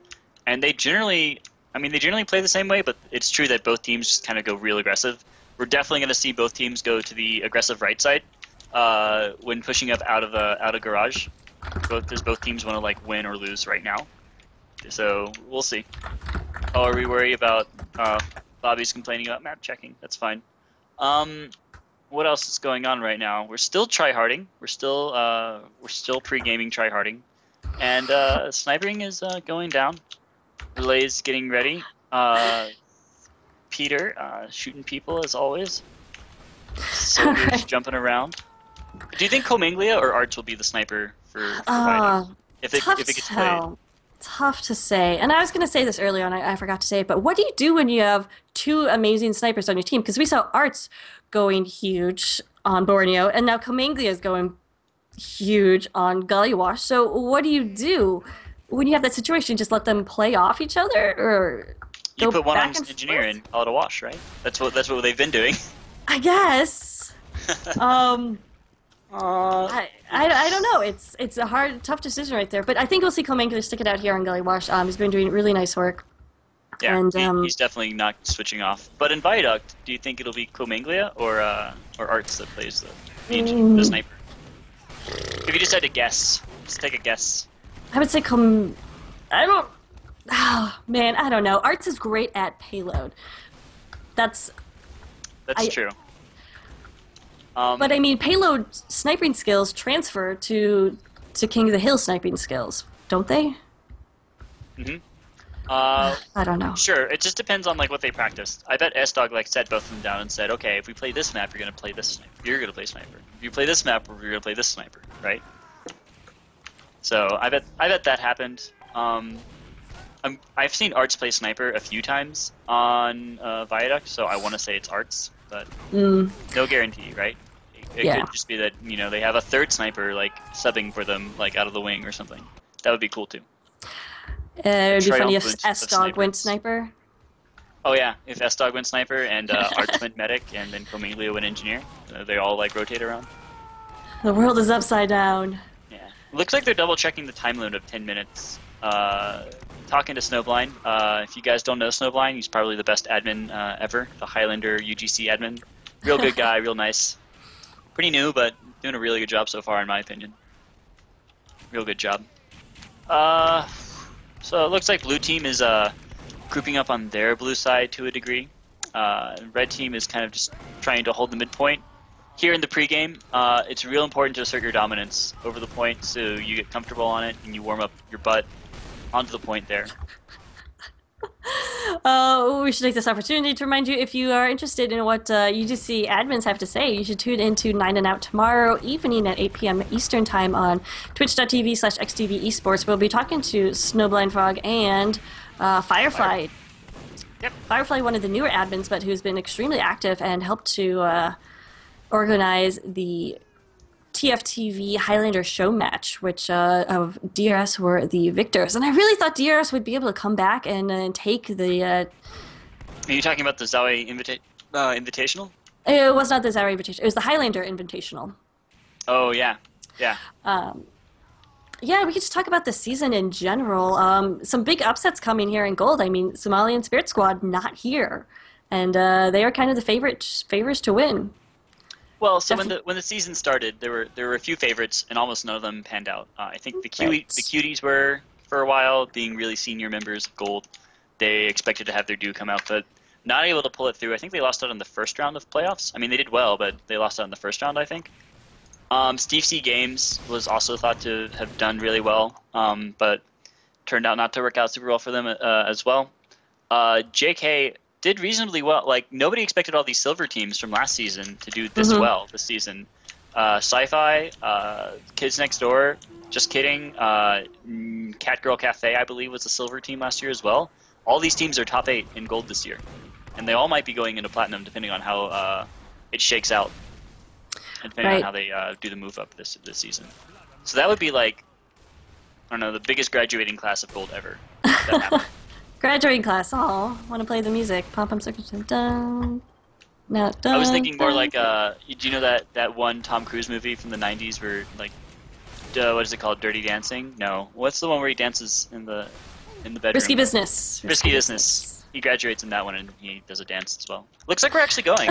and they generally play the same way, but it's true that both teams kind of go real aggressive. We're definitely going to see both teams go to the aggressive right side when pushing up out of garage. Both teams want to like win or lose right now, so we'll see. Oh, are we worried about Bobby's complaining about map checking? That's fine. What else is going on right now? We're still tryharding. We're still pre-gaming tryharding, and sniping is going down. Relay's getting ready. Peter shooting people as always. Soldiers jumping around. Do you think Comanglia or Arch will be the sniper for Viaduct? If it gets played? Tough to say. And I was going to say this earlier on, I forgot to say it, but what do you do when you have 2 amazing snipers on your team? Because we saw Arts going huge on Borneo, and now Comanglia is going huge on Gullywash. So what do you do when you have that situation? Just let them play off each other, or you go put one back on engineer and call it a wash, right? That's what they've been doing. I guess. I don't know. It's a tough decision right there. But I think we'll see Comanglia stick it out here on Gullywash. He's been doing really nice work. Yeah, And he's definitely not switching off. But in Viaduct, do you think it'll be Cominglia or Arts that plays the sniper? If you just had to guess, just take a guess. I would say I don't. Oh, man, I don't know. Arts is great at payload. That's true. But I mean, payload sniping skills transfer to King of the Hill sniping skills, don't they? Mm-hmm. I don't know. Sure, it just depends on like what they practiced. I bet S-Dog like sat both of them down and said, okay, if we play this map, you're gonna play this sniper. You're gonna play sniper. If you play this map, you're gonna play this sniper, right? So I bet that happened. I've seen Arts play sniper a few times on Viaduct, so I want to say it's Arts, but no guarantee, right? It could just be that they have a third sniper like subbing for them like out of the wing or something. That would be cool too. It'd be funny if S-Dog went sniper. Oh yeah, if S-Dog went sniper and Arts went medic and then Cominglia went engineer, they all like rotate around. The world is upside down. Yeah, looks like they're double checking the time limit of 10 minutes. Talking to Snowblind. If you guys don't know Snowblind, he's probably the best admin ever, the Highlander UGC admin. Real good guy, real nice. Pretty new, but doing a really good job so far in my opinion. Real good job. So it looks like blue team is grouping up on their blue side to a degree. Red team is kind of just trying to hold the midpoint. Here in the pregame, it's real important to assert your dominance over the point so you get comfortable on it and you warm up your butt onto the point there. We should take this opportunity to remind you, if you are interested in what UGC admins have to say, you should tune into 9 and Out tomorrow evening at 8 p.m. Eastern Time on twitch.tv/eXtv esports. We'll be talking to Snowblind Frog and Firefly. Yep. Firefly, one of the newer admins, but who's been extremely active and helped to organize the TFTV Highlander show match, which of DRS were the victors. And I really thought DRS would be able to come back and take the... Are you talking about the Zowie Invitational? It was not the Zowie Invitational. It was the Highlander Invitational. Oh, yeah. Yeah. Yeah, we could just talk about the season in general. Some big upsets coming here in gold. I mean, Somalian Spirit Squad not here. And they are kind of the favorites to win. Well, so when the season started, there were a few favorites, and almost none of them panned out. I think the Cuties were, for a while, being really senior members of Gold. They expected to have their due come out, but not able to pull it through. I think they lost out in the first round of playoffs. I mean, they did well, but they lost out in the first round, I think. Steve C. Games was also thought to have done really well, but turned out not to work out super well for them as well. JK did reasonably well. Like, nobody expected all these silver teams from last season to do this well this season. Sci-Fi, Kids Next Door, Just Kidding, Cat Girl Cafe, I believe, was a silver team last year as well. All these teams are top 8 in gold this year. And they all might be going into platinum depending on how it shakes out. And depending on how they do the move up this season. So that would be like, I don't know, the biggest graduating class of gold ever. That happened. Graduating class. Oh, want to play the music. Pom pom circuit. Dun. Now, dun, I was thinking more like, dun. do you know that one Tom Cruise movie from the 90s where, like, what is it called? Dirty Dancing? No. What's the one where he dances in the bedroom? Risky Business. Risky Business. He graduates in that one and he does a dance as well. Looks like we're actually going.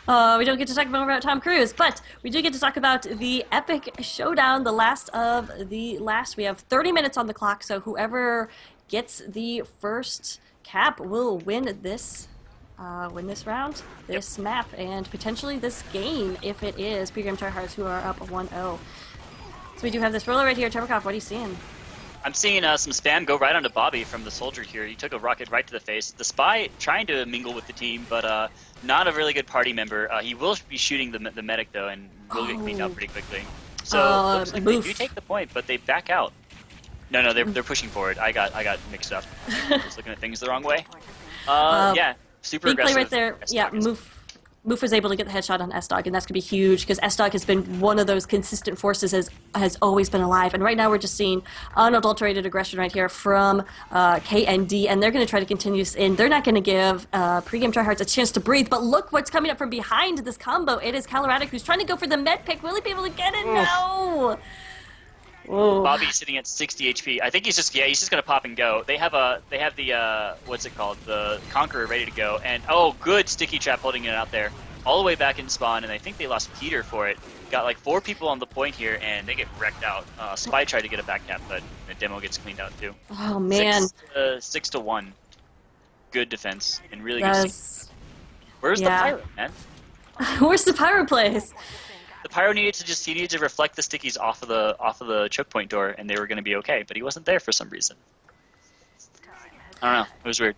We don't get to talk more about Tom Cruise, but we do get to talk about the epic showdown, the last of the last. We have 30 minutes on the clock, so whoever gets the first cap will win this round, this map, and potentially this game if it is Pregame Tryhards who are up 1-0. So we do have this roller right here. Turbo Cop, what are you seeing? I'm seeing some spam go right onto Bobby from the soldier here. He took a rocket right to the face. The spy trying to mingle with the team, but not a really good party member. He will be shooting the medic though, and will get cleaned out pretty quickly. So looks like they do take the point, but they back out. No, they're pushing forward. I got mixed up. I was looking at things the wrong way. Yeah, super big aggressive. play right there. Yeah, Moof was able to get the headshot on S-Dog, and that's going to be huge because S-Dog has been one of those consistent forces, has always been alive. And right now we're just seeing unadulterated aggression right here from KND, and they're going to try to continue this in. They're not going to give Pregame Tryhards a chance to breathe, but look what's coming up from behind this combo. It is Colorado who's trying to go for the med pick. Will he be able to get it? No! Whoa. Bobby's sitting at 60 HP. I think he's just gonna pop and go. They have the what's it called? The Conqueror ready to go. And oh, good sticky trap holding it out there, all the way back in spawn. And I think they lost Peter for it. Got like 4 people on the point here, and they get wrecked out. Spy tried to get a back cap, but the demo gets cleaned out too. Oh man. 6 to 1. Good defense and really That's... good. Where's the pyro, man? Where's the pyro plays? The pyro needed to reflect the stickies off of the choke point door, and they were going to be okay. But he wasn't there for some reason. I don't know. It was weird.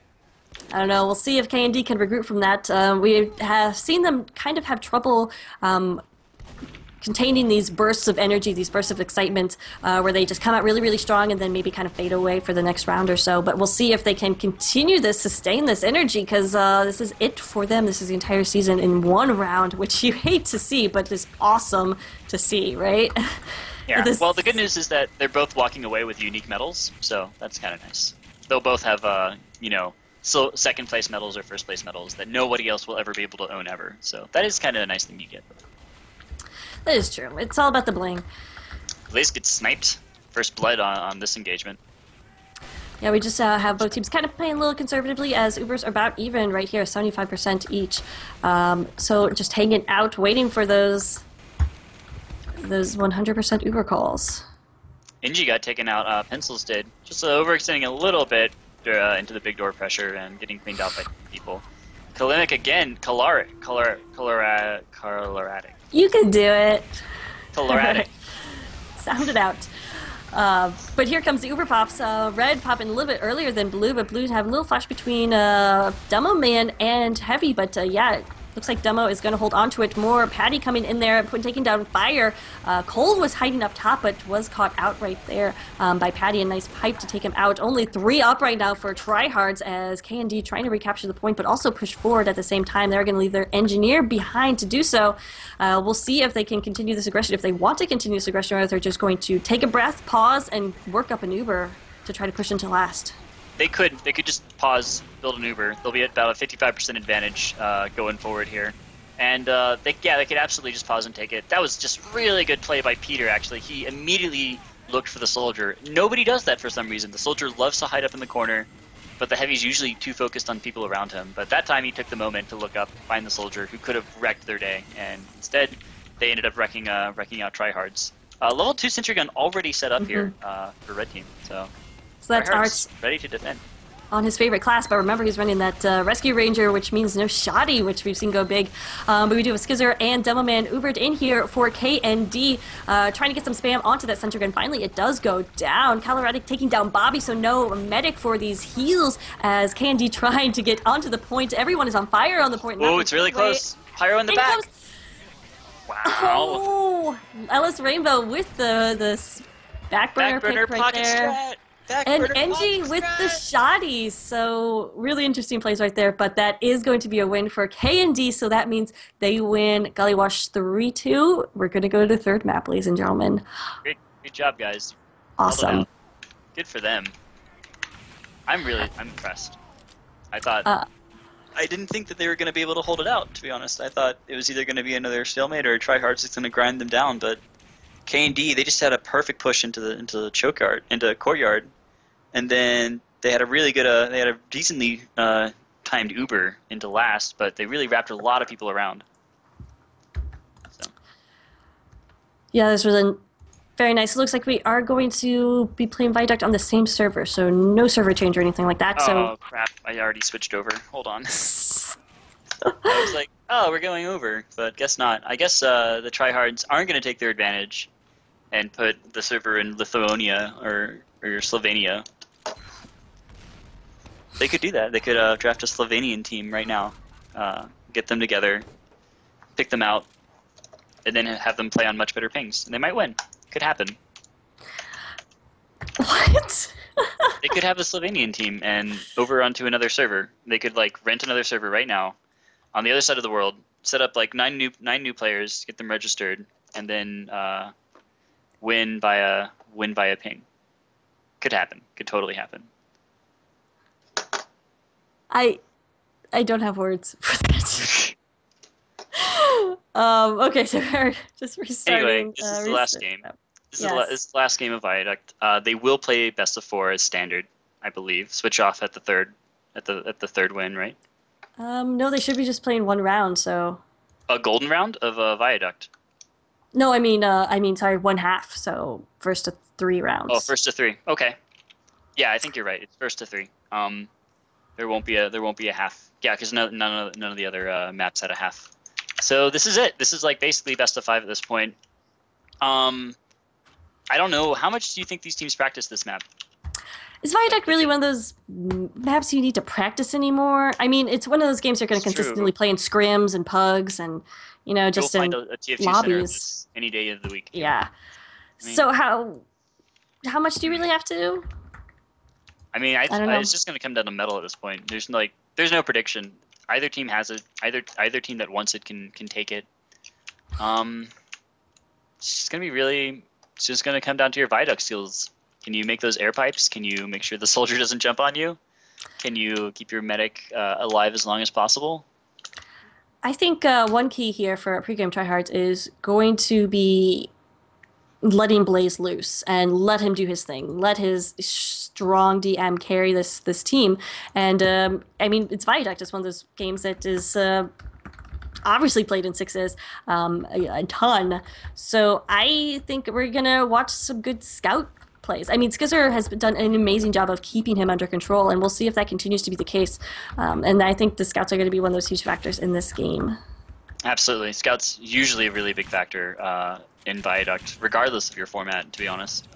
I don't know. We'll see if K&D can regroup from that. We have seen them kind of have trouble containing these bursts of energy, these bursts of excitement, where they just come out really, really strong and then maybe kind of fade away for the next round or so. But we'll see if they can continue this, sustain this energy, because this is it for them. This is the entire season in one round, which you hate to see, but is awesome to see, right? Yeah. Well, the good news is that they're both walking away with unique medals, so that's kind of nice. They'll both have, so second place medals or first place medals that nobody else will ever be able to own ever. So that is kind of a nice thing you get. That is true. It's all about the bling. Blaze gets sniped. First blood on this engagement. Yeah, we just have both teams kind of playing a little conservatively, as Ubers are about even right here, 75% each. So just hanging out, waiting for those 100% Uber calls. Inji got taken out. Pencils did. Just overextending a little bit into the big door pressure and getting cleaned out by people. Kalinic again. Coloric. You can do it. Coloric. Sound it out. But here comes the Uber Pops. Red popping a little bit earlier than Blue, but Blue have a little flash between Demo Man and Heavy. But yeah, looks like Demo is going to hold on to it more. Patty coming in there, taking down Fire. Cole was hiding up top, but was caught out right there by Patty. A nice pipe to take him out. Only 3 up right now for Tryhards, as K&D trying to recapture the point, but also push forward at the same time. They're going to leave their engineer behind to do so. We'll see if they can continue this aggression. If they want to continue this aggression, or if they're just going to take a breath, pause, and work up an Uber to try to push into last. They could just pause, build an Uber. They'll be at about a 55% advantage going forward here. And they could absolutely just pause and take it. That was just really good play by Peter, actually. He immediately looked for the soldier. Nobody does that for some reason. The soldier loves to hide up in the corner, but the Heavy's usually too focused on people around him. But that time he took the moment to look up, find the soldier, who could have wrecked their day. And instead, they ended up wrecking out Tryhards. Level 2 Sentry Gun already set up here for Red Team. So that's Art's ready to defend. On his favorite class, but remember he's running that Rescue Ranger, which means no shoddy, which we've seen go big. But we do have Skizzer and Demoman Ubered in here for K&D, trying to get some spam onto that Sentry Gun. Finally, it does go down. Caloratic taking down Bobby, so no medic for these heals, as K&D trying to get onto the point. Everyone is on fire on the point. Oh, it's really close. Pyro in the back. Wow. Oh, Ellis Rainbow with the backburner pick right there. Strat. And Engie with the shotties, so really interesting plays right there, but that is going to be a win for K&D, so that means they win Gullywash 3-2. We're going to go to the third map, ladies and gentlemen. Great job, guys. Awesome. Good for them. I'm impressed. I thought, I didn't think that they were going to be able to hold it out, to be honest. I thought it was either going to be another stalemate or Tryhards is going to grind them down, but K&D, they just had a perfect push into the choke yard, into courtyard. And then they had a decently timed Uber into last, but they really wrapped a lot of people around. So. Yeah, this was very nice. It looks like we are going to be playing Viaduct on the same server, so no server change or anything like that. Oh, crap. I already switched over. Hold on. I was like, oh, we're going over, but guess not. I guess the Tryhards aren't going to take their advantage and put the server in Lithuania or Slovenia. They could do that. They could draft a Slovenian team right now, get them together, pick them out, and then have them play on much better pings. And they might win. Could happen. What? They could have a Slovenian team and over onto another server. They could rent another server right now on the other side of the world, set up 9 new players, get them registered, and then win by a ping. Could happen. Could totally happen. I don't have words for that. Okay, so we're just restarting. Anyway, this is the last game. Yes. This is the last game of Viaduct. They will play best of 4 as standard, I believe. Switch off at the third win, right? No, they should be just playing one round. So A golden round of Viaduct. no, sorry, one half. So first to 3 rounds. Oh, first to 3. Okay. Yeah, I think you're right. It's first to 3. There won't be a half. Yeah, because none of the other maps had a half. So this is it. This is like basically best of 5 at this point. I don't know. How much do you think these teams practice this map? Is Viaduct really one of those maps you need to practice anymore? I mean, it's one of those games you're going to consistently play in scrims and pugs and, just You'll in find a TF2 lobbies. any day of the week. Yeah. I mean, So how much do you really have to? I mean, I don't know. it's just going to come down to metal at this point. There's no prediction. Either team has it. Either team that wants it can take it. It's just going to come down to your Viaduct skills. Can you make those air pipes? Can you make sure the soldier doesn't jump on you? Can you keep your medic alive as long as possible? I think one key here for pregame Tryhards is going to be letting Blaze loose and let him do his thing. Let his strong DM carry this team. And I mean, it's Viaduct. It's one of those games that is obviously played in sixes a ton. So I think we're gonna watch some good scout plays. I mean, Skizzer has done an amazing job of keeping him under control, and we'll see if that continues to be the case. And I think the scouts are going to be one of those huge factors in this game. Absolutely. Scouts usually a really big factor in Viaduct, regardless of your format, to be honest.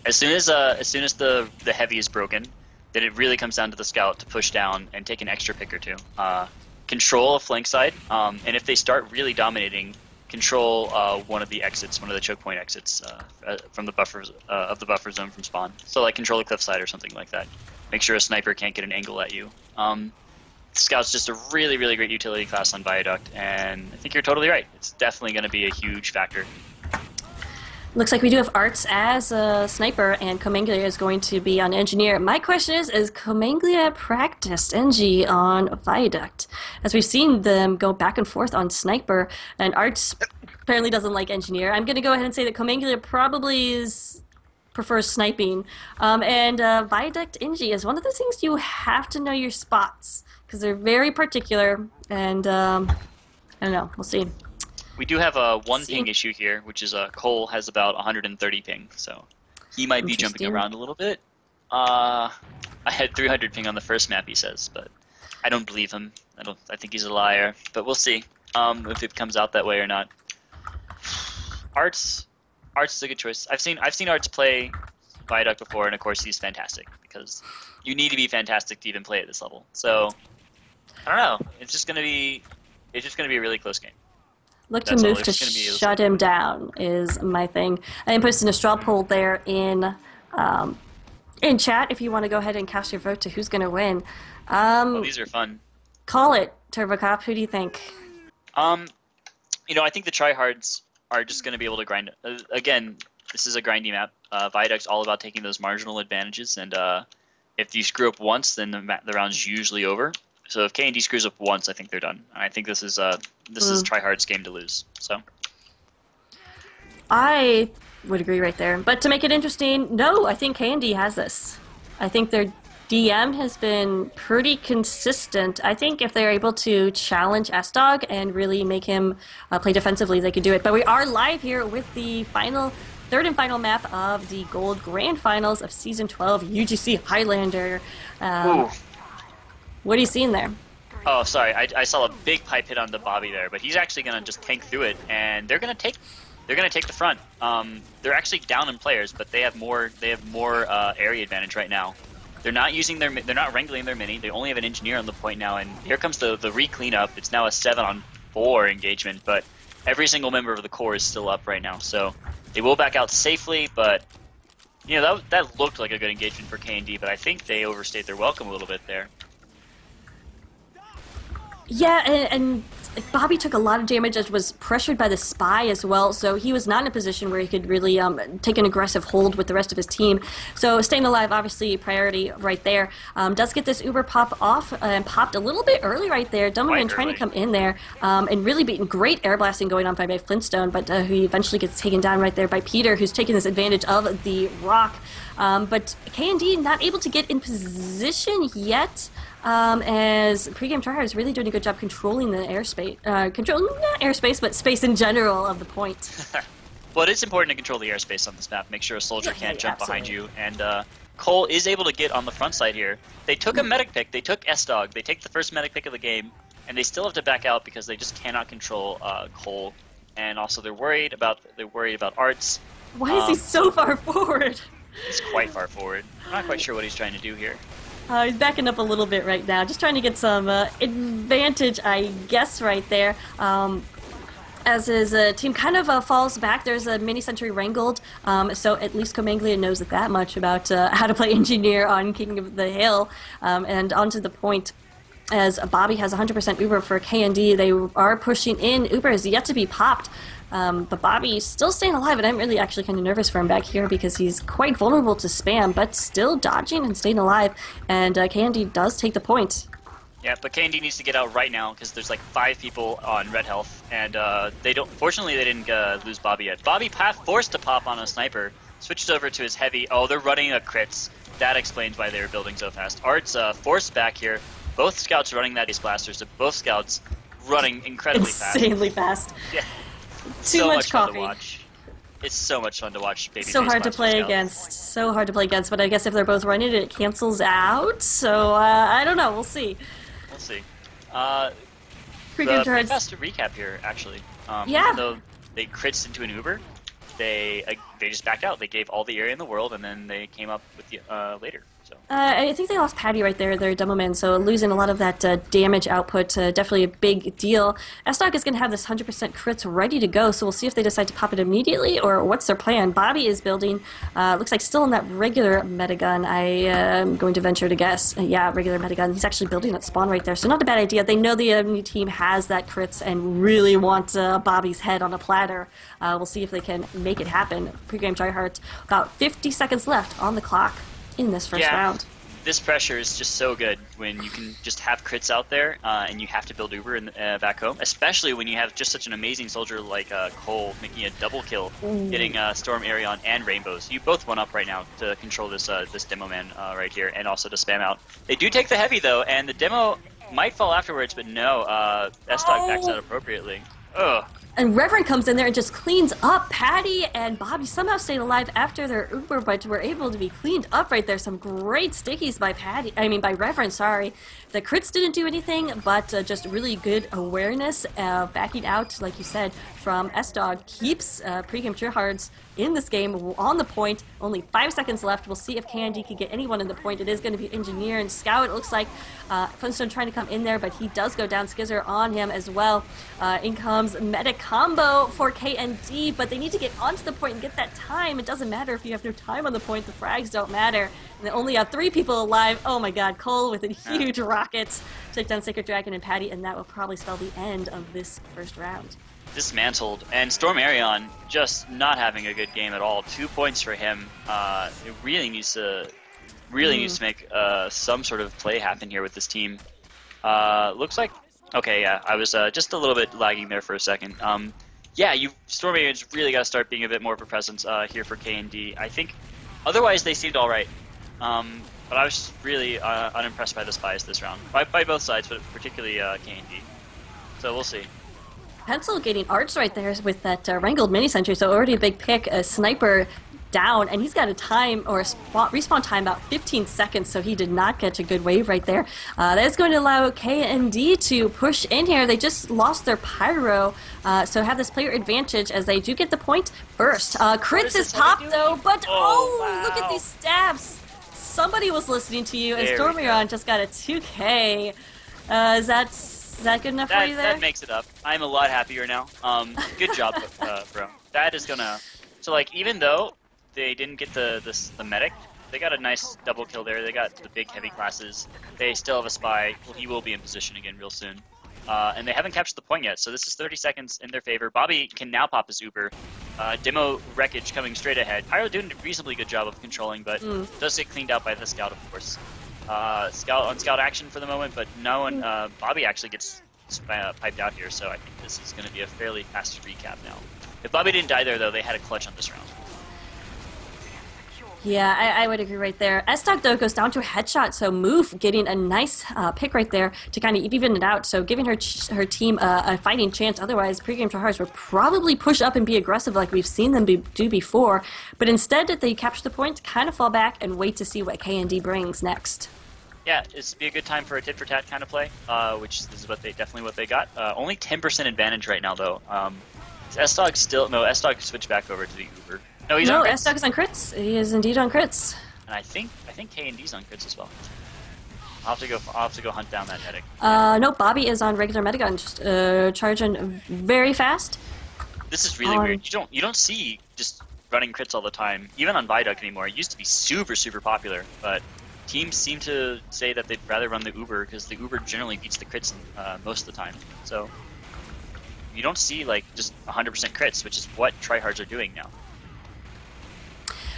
As soon as the heavy is broken, then it really comes down to the scout to push down and take an extra pick or two. Control a flank side, and if they start really dominating, control one of the exits, one of the choke point exits from the buffers of the buffer zone from spawn. So like control a cliff side or something like that. Make sure a sniper can't get an angle at you. Scout's just a really, really great utility class on Viaduct, and I think you're totally right. It's definitely going to be a huge factor. Looks like we do have Arts as a sniper, and Comanglia is going to be on engineer. My question is Comanglia practiced NG on Viaduct? As we've seen them go back and forth on sniper, and Arts apparently doesn't like engineer. I'm going to go ahead and say that Comanglia probably prefers sniping. And Viaduct NG is one of those things you have to know your spots, because they're very particular, and I don't know, we'll see. We do have a one ping issue here, which is Cole has about 130 ping, so he might be jumping around a little bit. I had 300 ping on the first map, he says, but I don't believe him. I think he's a liar, but we'll see if it comes out that way or not. Arts is a good choice. I've seen Arts play Viaduct before, and of course he's fantastic because you need to be fantastic to even play at this level. So I don't know. It's just gonna be a really close game. Look to move to shut him down is my thing. I posted a straw poll there in chat if you want to go ahead and cast your vote to who's going to win. These are fun. Call it, Turbo Cop. Who do you think? I think the Tryhards are just going to be able to grind. Again, this is a grindy map. Viaduct's all about taking those marginal advantages, and if you screw up once, then the round's usually over. So if K&D screws up once, I think they're done. I think this is Tryhard's game to lose. So I would agree right there. But to make it interesting, no, I think K&D has this. I think their DM has been pretty consistent. I think if they're able to challenge S-Dog and really make him play defensively, they could do it. But we are live here with the third and final map of the Gold Grand Finals of Season 12, UGC Highlander. What are you seeing there? Oh, sorry. I saw a big pipe hit on the Bobby there, but he's actually going to just tank through it, and they're going to take the front. They're actually down in players, but they have more area advantage right now. They're not wrangling their mini. They only have an engineer on the point now, and here comes the re-cleanup. It's now a 7-on-4 engagement, but every single member of the core is still up right now, so they will back out safely, but that looked like a good engagement for K&D, but I think they overstayed their welcome a little bit there. Yeah, and Bobby took a lot of damage as was pressured by the spy as well, so he was not in a position where he could really take an aggressive hold with the rest of his team. So staying alive, obviously, priority right there. Does get this Uber pop off and popped a little bit early right there. Dumbleman trying to come in there and really beating great air blasting going on by Flintstone, but he eventually gets taken down right there by Peter, who's taking this advantage of the rock. But K&D not able to get in position yet. As Pregame Tryhards is really doing a good job controlling the airspace, controlling not airspace, but space in general of the point. Well, it is important to control the airspace on this map. Make sure a soldier can't jump behind you. And Cole is able to get on the front side here. They took a medic pick. They took S-Dog. They take the first medic pick of the game, and they still have to back out because they just cannot control Cole. And also, they're worried about Arts. Why is he so far forward? He's quite far forward. I'm not quite sure what he's trying to do here. He's backing up a little bit right now, just trying to get some advantage, I guess, right there. As his team kind of falls back, there's a mini-century wrangled, so at least Comanglia knows that much about how to play engineer on King of the Hill. And onto the point, as Bobby has 100% Uber for K&D, they are pushing in. Uber is yet to be popped. But Bobby's still staying alive, and I'm really actually kind of nervous for him back here because he's quite vulnerable to spam, but still dodging and staying alive, and K&D does take the point. Yeah, but K&D needs to get out right now because there's like 5 people on red health, and they don't. Fortunately, they didn't lose Bobby yet. Bobby forced to pop on a sniper, switched over to his heavy. Oh, they're running a crits. That explains why they were building so fast. Art's forced back here. Both scouts running that ace blasters, so both scouts running incredibly insanely fast. Yeah. Too so much coffee. Fun to watch. It's so much fun to watch. So hard to play against. So hard to play against. But I guess if they're both running it cancels out. So I don't know. We'll see. We'll see. Pretty fast recap here, actually. Yeah. Even though they crits into an Uber, they just backed out. They gave all the area in the world, and then they came up with the later. So. I think they lost Patty right there, their Demoman, so losing a lot of that damage output, definitely a big deal. S-Dog is going to have this 100% crits ready to go, so we'll see if they decide to pop it immediately, or what's their plan. Bobby is building, looks like still in that regular metagun, I am going to venture to guess. Yeah, regular metagun. He's actually building at spawn right there, so not a bad idea. They know the enemy team has that crits and really want Bobby's head on a platter. We'll see if they can make it happen. Pregame Tryhards, about 50 seconds left on the clock in this first round. This pressure is just so good when you can just have crits out there and you have to build Uber back home, especially when you have just such an amazing soldier like Cole making a double kill, getting Storm Arion and Rainbows. You both one up right now to control this this demo man right here and also to spam out. They do take the heavy though, and the demo might fall afterwards, but no, S-Dog backs out appropriately. Ugh. And Reverend comes in there and just cleans up. Patty and Bobby somehow stayed alive after their Uber, but were able to be cleaned up right there. Some great stickies by Reverend, sorry. The crits didn't do anything, but just really good awareness, backing out, like you said, from S-Dog. Keeps Pregame Tryhards in this game on the point. Only 5 seconds left. We'll see if K&D can get anyone in the point. It is going to be Engineer and Scout. It looks like Flintstone trying to come in there, but he does go down. Skizzer on him as well. In comes Medic combo for K&D, but they need to get onto the point and get that time. It doesn't matter if you have no time on the point. The frags don't matter. And they only have 3 people alive. Oh my god, Cole with a huge rocket. Took down Sacred Dragon and Patty, and that will probably spell the end of this first round. Dismantled, and Storm Arion just not having a good game at all. 2 points for him. It really needs to make some sort of play happen here with this team. Looks like okay, yeah, I was just a little bit lagging there for a second. Yeah, Storm Arion's really got to start being a bit more of a presence here for K&D. I think otherwise they seemed all right, but I was just really unimpressed by the spies this round, by both sides, but particularly K&D. So we'll see. Pencil getting Arts right there with that Wrangled mini-sentry, so already a big pick, a sniper down, and he's got a time, or a respawn time, about 15 seconds, so he did not catch a good wave right there. That is going to allow K&D to push in here. They just lost their Pyro, so have this player advantage as they do get the point first. Crits is popped though, but wow. Look at these stabs! Somebody was listening to you, and Stormion just got a 2K. Is that good enough for you there? That makes it up. I'm a lot happier now. Good job, bro. That is gonna... So, like, even though they didn't get the medic, they got a nice double kill there. They got the big heavy classes. They still have a spy. Well, he will be in position again real soon. and they haven't captured the point yet, so this is 30 seconds in their favor. Bobby can now pop his Uber. Demo Wreckage coming straight ahead. Pyro doing a reasonably good job of controlling, but does get cleaned out by the Scout, of course. Scout action for the moment, but no one. Bobby actually gets piped out here, so I think this is going to be a fairly fast recap now. If Bobby didn't die there, though, they had a clutch on this round. Yeah, I would agree right there. S-Dog, though, goes down to a headshot, so Move getting a nice pick right there to kind of even it out, so giving her team a fighting chance. Otherwise, Pregame Tryhards would probably push up and be aggressive like we've seen them do before, but instead they capture the point, kind of fall back, and wait to see what K&D brings next. Yeah, this would be a good time for a tit-for-tat kind of play, which is definitely what they got. Only 10% advantage right now, though. S-Dog S-Dog switched back over to the Uber. No, he's on crits. S-Dog is on crits. He is indeed on crits. And I think K&D's on crits as well. I'll have to go hunt down that medic. No, Bobby is on regular medigun, just charging very fast. This is really weird. You don't see just running crits all the time, even on Viaduct anymore. It used to be super, super popular, but teams seem to say that they'd rather run the Uber because the Uber generally beats the crits most of the time. So you don't see like just 100% crits, which is what Tryhards are doing now.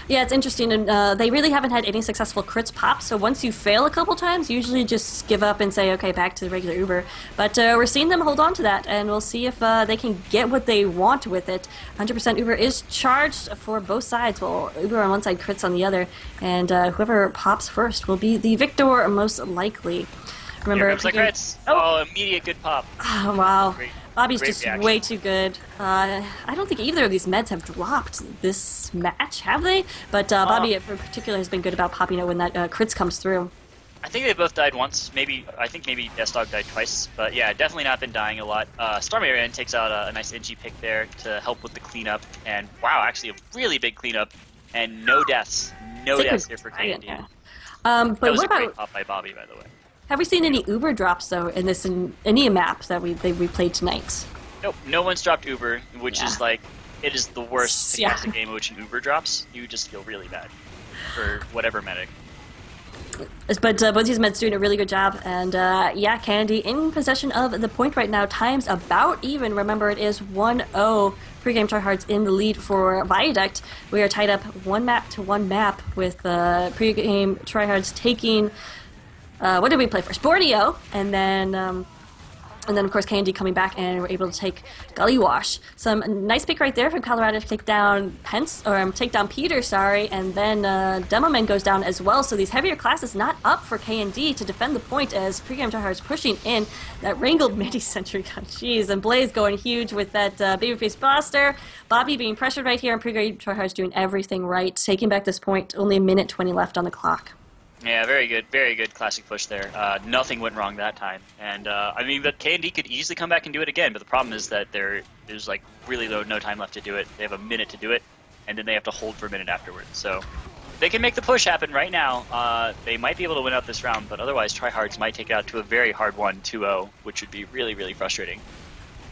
Yeah, it's interesting, and they really haven't had any successful crits pop, so once you fail a couple times, usually just give up and say, okay, back to the regular Uber. But we're seeing them hold on to that, and we'll see if they can get what they want with it. 100% Uber is charged for both sides, well, Uber on one side, crits on the other, and whoever pops first will be the victor, most likely. Remember, here comes the crits. Oh, immediate good pop. Oh, wow. Bobby's Great just reaction. Way too good. I don't think either of these meds have dropped this match, have they? But Bobby in particular has been good about popping it when that crits comes through. I think they both died once. I think maybe S-Dog died twice. But yeah, definitely not been dying a lot. Storm Arian takes out a nice NG pick there to help with the cleanup. And wow, actually a really big cleanup. And no deaths. No deaths here for K&D. Yeah. But that was what a about... great pop by Bobby, by the way. Have we seen any Uber drops, though, in any map that we played tonight? Nope, no one's dropped Uber, which is like, it is the worst thing about the game in which an Uber drops. You just feel really bad for whatever medic. But both these meds doing a really good job, and yeah, K&D in possession of the point right now. Time's about even. Remember, it is 1-0. Pregame Tryhards in the lead for Viaduct. We are tied up 1 map to 1 map with Pregame Tryhards taking... what did we play first? Borneo, and then of course K&D coming back, and we're able to take Gullywash. Some nice pick right there from Colorado to take down Peter, sorry, and then Demoman goes down as well. So these heavier classes not up for K&D to defend the point as Pregame Tryhards pushing in that wrangled midi-sentry gun. Jeez, and Blaze going huge with that babyface blaster. Bobby being pressured right here, and Pregame Tryhards doing everything right, taking back this point. Only a minute 20 left on the clock. Yeah, very good classic push there. Nothing went wrong that time, and I mean, but K&D could easily come back and do it again. But the problem is that there's like really no time left to do it. They have a minute to do it, and then they have to hold for a minute afterwards. So they can make the push happen right now. They might be able to win out this round, but otherwise Tryhards might take it out to a very hard one, 2-0, which would be really frustrating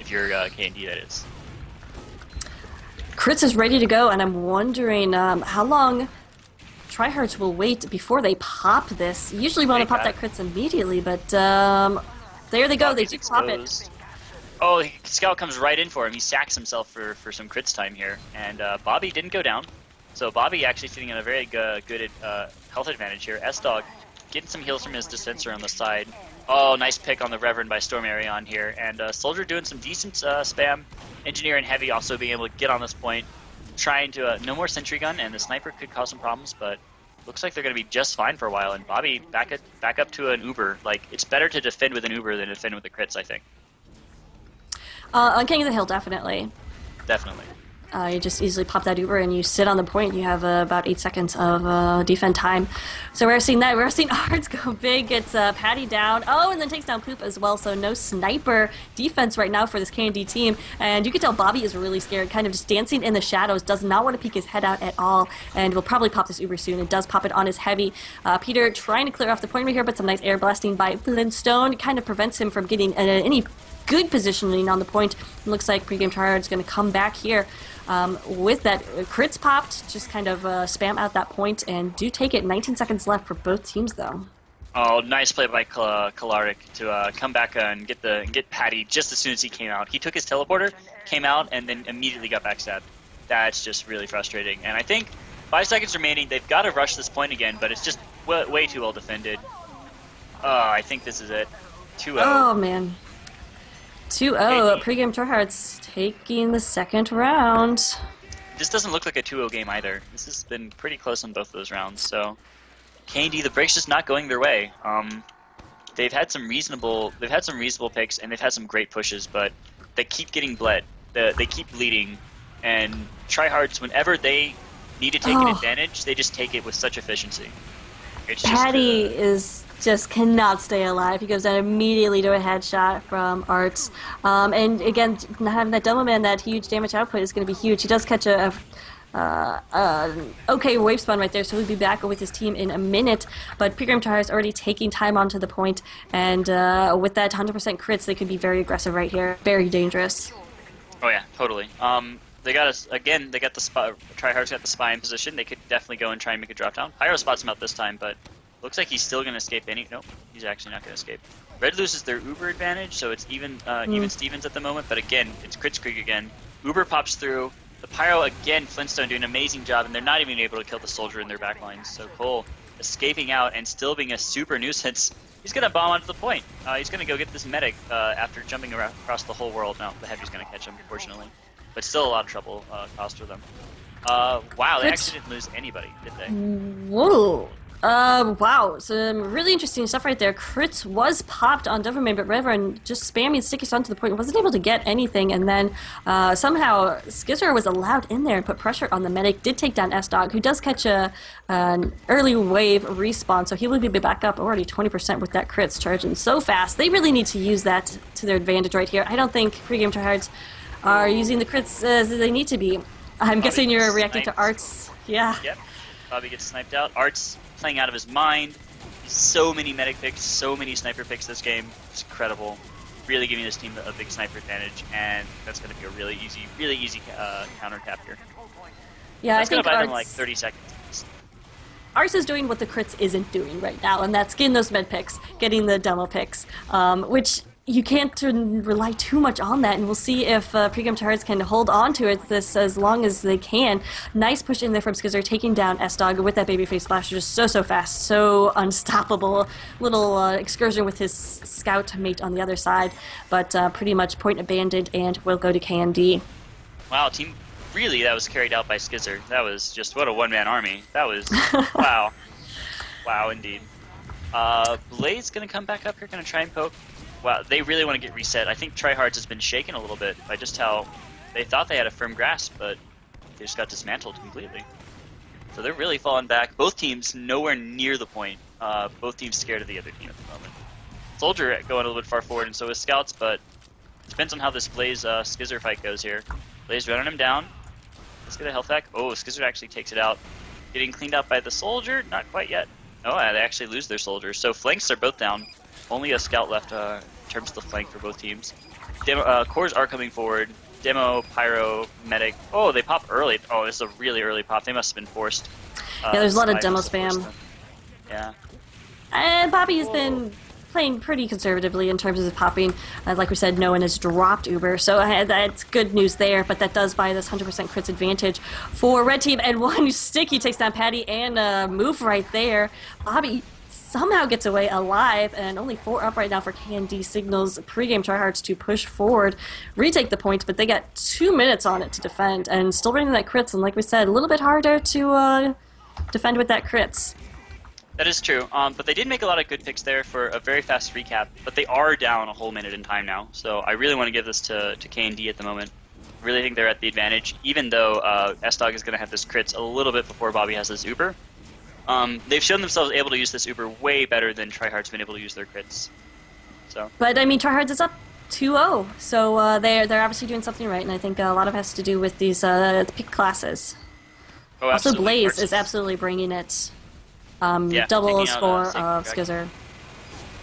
if you're K&D, that is. Crits is ready to go, and I'm wondering how long Tryhards will wait before they pop this. Usually want to pop that crits immediately, but there they go. They do pop it. Oh, Scout comes right in for him. He sacks himself for some crits time here. And Bobby didn't go down. So Bobby actually sitting in a very good health advantage here. S-Dog getting some heals from his dispenser on the side. Oh, nice pick on the Reverend by Storm Arion here. And Soldier doing some decent spam. Engineer and Heavy also being able to get on this point. Trying to no more sentry gun, and the sniper could cause some problems, but looks like they're going to be just fine for a while. And Bobby back up to an Uber. Like, it's better to defend with an Uber than defend with the crits, I think. On King of the Hill, definitely. Definitely. You just easily pop that Uber and you sit on the point. You have about 8 seconds of defend time. So we're seeing that. We're seeing Ards go big. It's Patty down. Oh, and then takes down Poop as well. So no sniper defense right now for this K&D team. And you can tell Bobby is really scared, kind of just dancing in the shadows, does not want to peek his head out at all, and will probably pop this Uber soon. It does pop it on his Heavy. Peter trying to clear off the point right here, but some nice air blasting by Flintstone kind of prevents him from getting any good positioning on the point. It looks like Pregame Tryhards is going to come back here with that crits popped, just kind of spam out that point, and do take it. 19 seconds left for both teams, though. Oh, nice play by Kalarik to come back and get Patty just as soon as he came out. He took his teleporter, came out, and then immediately got backstabbed. That's just really frustrating. And I think 5 seconds remaining. They've got to rush this point again, but it's just way too well defended. I think this is it. 2-0. Oh, man. 2-0. Pregame Tryhards taking the second round. This doesn't look like a 2-0 game either. This has been pretty close on both those rounds, so... K&D, the break's just not going their way. They've had some reasonable picks and they've had some great pushes, but they keep getting bled. They keep bleeding, and Tryhards, whenever they need to take an advantage, they just take it with such efficiency. It's just, Patty just cannot stay alive. He goes down immediately to a headshot from Arts. And again, not having that double man, that huge damage output is going to be huge. He does catch a okay wave spawn right there, so he'll be back with his team in a minute. But Pregame Tryhards already taking time onto the point, and with that 100% crits, they could be very aggressive right here. Very dangerous. Oh yeah, totally. They got us again. They got the spy. Tryhards got the spy in position. They could definitely go and try and make a drop down. Pyro spots him out this time, but looks like he's still going to escape. Nope, he's actually not going to escape. Red loses their Uber advantage, so it's even Stevens at the moment. But again, it's Crits Creek again. Uber pops through. The Pyro again, Flintstone doing an amazing job, and they're not even able to kill the soldier in their backlines. So Cole escaping out and still being a super nuisance. He's going to bomb onto the point. He's going to go get this medic after jumping across the whole world. No, the Heavy's going to catch him, unfortunately. But still a lot of trouble cost for them. Wow, they actually didn't lose anybody, did they? Whoa. Wow, some really interesting stuff right there. Crits was popped on Doverman, but Reverend just spamming stickies onto the point, wasn't able to get anything, and then somehow Skizzer was allowed in there and put pressure on the medic, did take down S-Dog, who does catch an early wave respawn, so he will be back up already 20% with that crits charging so fast. They really need to use that to their advantage right here. I don't think Pregame Tryhards are using the crits as they need to be. I'm guessing you're reacting to Arts. Yeah. Yep. Bobby gets sniped out. Arts playing out of his mind. So many medic picks, so many sniper picks this game. It's incredible. Really giving this team a big sniper advantage, and that's going to be a really easy counter cap here. Yeah, that's I think going to buy them Arts, like 30 seconds. Arts is doing what the crits isn't doing right now, and that's getting those med picks, getting the demo picks, which you can't rely too much on that, and we'll see if Pregame Tryhards can hold on to it this as long as they can. Nice push in there from Skizzer, taking down S-Dog with that babyface splash, just so fast, so unstoppable. Little excursion with his scout mate on the other side, but pretty much point abandoned, and will go to KMD. Wow, team, really, that was carried out by Skizzer. That was just, what a one-man army. That was, wow. Wow, indeed. Blaze going to come back up here, going to try and poke. Wow, they really want to get reset. I think Tryhards has been shaken a little bit by just how they thought they had a firm grasp, but they just got dismantled completely. So they're really falling back. Both teams nowhere near the point. Both teams scared of the other team at the moment. Soldier going a little bit far forward, and so is Scouts, but it depends on how this Blaze Skizzer fight goes here. Blaze running him down. Let's get a health back. Oh, Skizzer actually takes it out. Getting cleaned out by the Soldier? Not quite yet. Oh, they actually lose their Soldier. So flanks are both down. Only a scout left in terms of the flank for both teams. Cores are coming forward. Demo, Pyro, Medic. Oh, they pop early. Oh, this is a really early pop. They must have been forced. Yeah, there's a lot of demo spam. Yeah. And Bobby has been playing pretty conservatively in terms of popping. Like we said, no one has dropped Uber, so that's good news there, but that does buy this 100% crits advantage for Red Team, and one stick he takes down Patty and move right there. Bobby somehow gets away alive, and only 4 up right now for KND signals Pregame Tryhards to push forward, retake the point, but they got 2 minutes on it to defend, and still running that crits, and like we said, a little bit harder to defend with that crits. That is true, but they did make a lot of good picks there for a very fast recap, but they are down a whole minute in time now, so I really want to give this to KND at the moment. I really think they're at the advantage, even though S-Dog is going to have this crits a little bit before Bobby has this Uber. They've shown themselves able to use this Uber way better than Tryhard's been able to use their crits. So. But I mean, Tryhards is up 2-0, so they're obviously doing something right, and I think a lot of it has to do with these pick classes. Oh, also, Blaze is absolutely bringing it. Double score of Skizzer.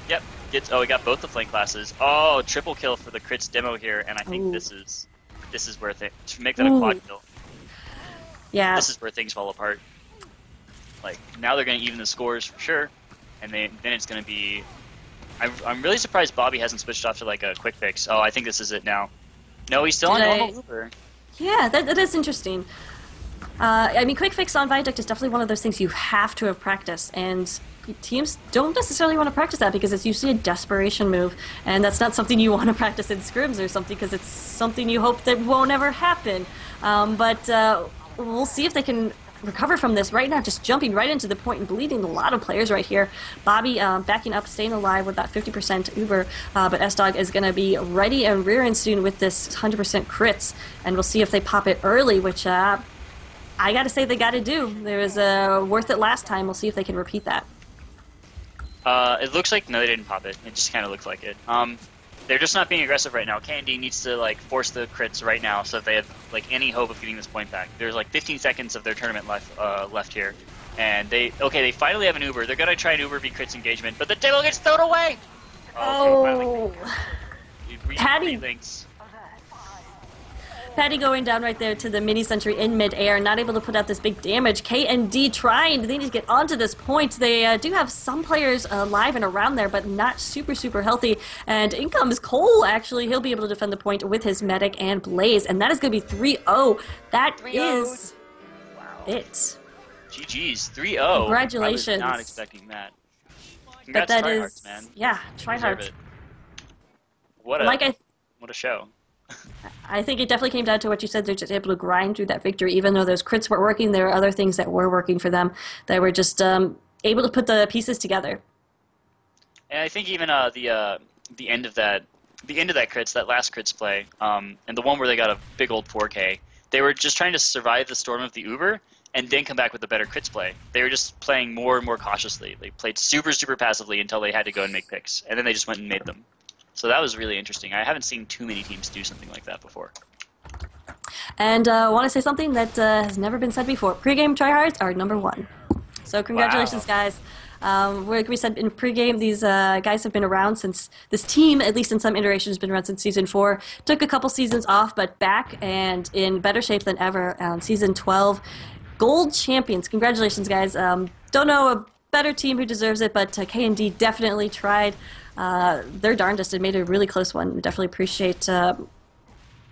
Yep. We got both the flank classes. Oh, triple kill for the crits demo here, and I think this is worth it. To make that a quad kill. Yeah. This is where things fall apart. Like, now they're going to even the scores for sure. and then it's going to be. I'm really surprised Bobby hasn't switched off to like a quick fix. Oh, I think this is it now. No, he's still on normal Uber. Yeah, that is interesting. I mean, quick fix on Viaduct is definitely one of those things you have to have practiced, and teams don't necessarily want to practice that because it's usually a desperation move, and that's not something you want to practice in scrims or something because it's something you hope that won't ever happen. But we'll see if they can recover from this. Right now, just jumping right into the point and bleeding a lot of players right here. Bobby backing up, staying alive with that 50% Uber, but S-Dog is going to be ready and rearing soon with this 100% crits, and we'll see if they pop it early, which I gotta say they gotta do. There was worth it last time. We'll see if they can repeat that. It looks like no, they didn't pop it. It just kind of looked like it. They're just not being aggressive right now. K&D needs to like force the crits right now so that they have like any hope of getting this point back. There's like 15 seconds of their tournament left here, and they finally have an Uber. They're gonna try an Uber v crits engagement, but the table gets thrown away. Patty. Patty going down right there to the mini sentry in midair, not able to put out this big damage. K&D trying, they need to get onto this point. They do have some players alive and around there, but not super healthy. And in comes Cole, actually. He'll be able to defend the point with his medic and Blaze, and that is going to be 3-0. That is it. GG's, 3-0. Congratulations. I was not expecting that. Congrats, but that Tryhards, is, man. yeah, Tryhards. What a show. I think it definitely came down to what you said. They're just able to grind through that victory. Even though those crits weren't working, there were other things that were working for them. They were just able to put the pieces together. And I think even the end of that crits, that last crits play, and the one where they got a big old 4K, they were just trying to survive the storm of the Uber and then come back with a better crits play. They were just playing more and more cautiously. They played super passively until they had to go and make picks, and then they just went and made them. So that was really interesting. I haven't seen too many teams do something like that before. And I want to say something that has never been said before. Pregame Tryhards are #1. So congratulations, guys. Like we said in pregame, these guys have been around since this team, at least in some iterations, has been around since Season 4. Took a couple seasons off, but back and in better shape than ever on Season 12. Gold champions. Congratulations, guys. Don't know a better team who deserves it, but K&D definitely tried their darndest and made a really close one. We definitely appreciate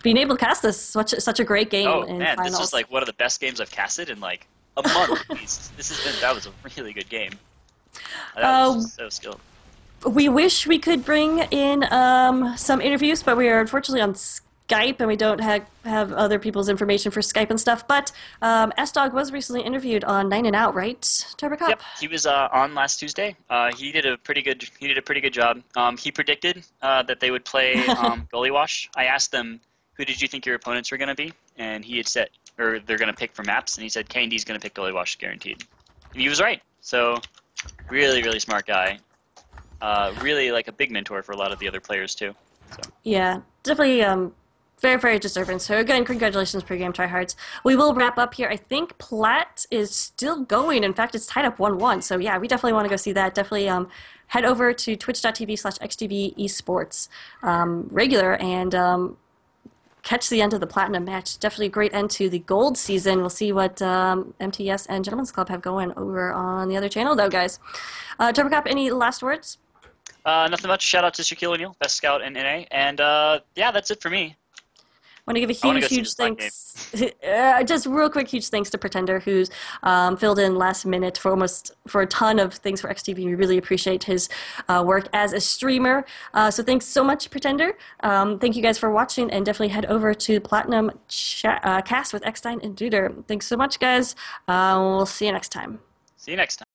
being able to cast this such a great game. Oh in man, finals. this is like one of the best games I've casted in like a month at least. That was a really good game. That was so skilled. We wish we could bring in some interviews, but we are unfortunately on Skype, and we don't have other people's information for Skype and stuff. But S-Dog was recently interviewed on 9 and Out, right, Turbo Cop? Yep, he was on last Tuesday. He did a pretty good job. He predicted that they would play Gullywash. I asked them, who did you think your opponents were going to be? And he had said, or they're going to pick for maps, and he said K&D's going to pick Gullywash guaranteed. And he was right. So really smart guy. Really like a big mentor for a lot of the other players too. So. Yeah, definitely very deserving. So again, congratulations, Pregame Tryhards. We will wrap up here. I think Platt is still going. In fact, it's tied up 1-1. So yeah, we definitely want to go see that. Definitely head over to twitch.tv/eXtv esports regular and catch the end of the Platinum match. Definitely a great end to the Gold season. We'll see what MTS and Gentlemen's Club have going over on the other channel, though, guys. Turbo Cop, any last words? Nothing much. Shout out to Shaquille O'Neal, best scout in NA. And yeah, that's it for me. Want to give a huge thanks, just real quick, huge thanks to Pretender, who's filled in last minute for a ton of things for XTV. We really appreciate his work as a streamer. So thanks so much, Pretender. Thank you guys for watching, and definitely head over to Platinum Cast with Eckstein and Duder. Thanks so much, guys. We'll see you next time. See you next time.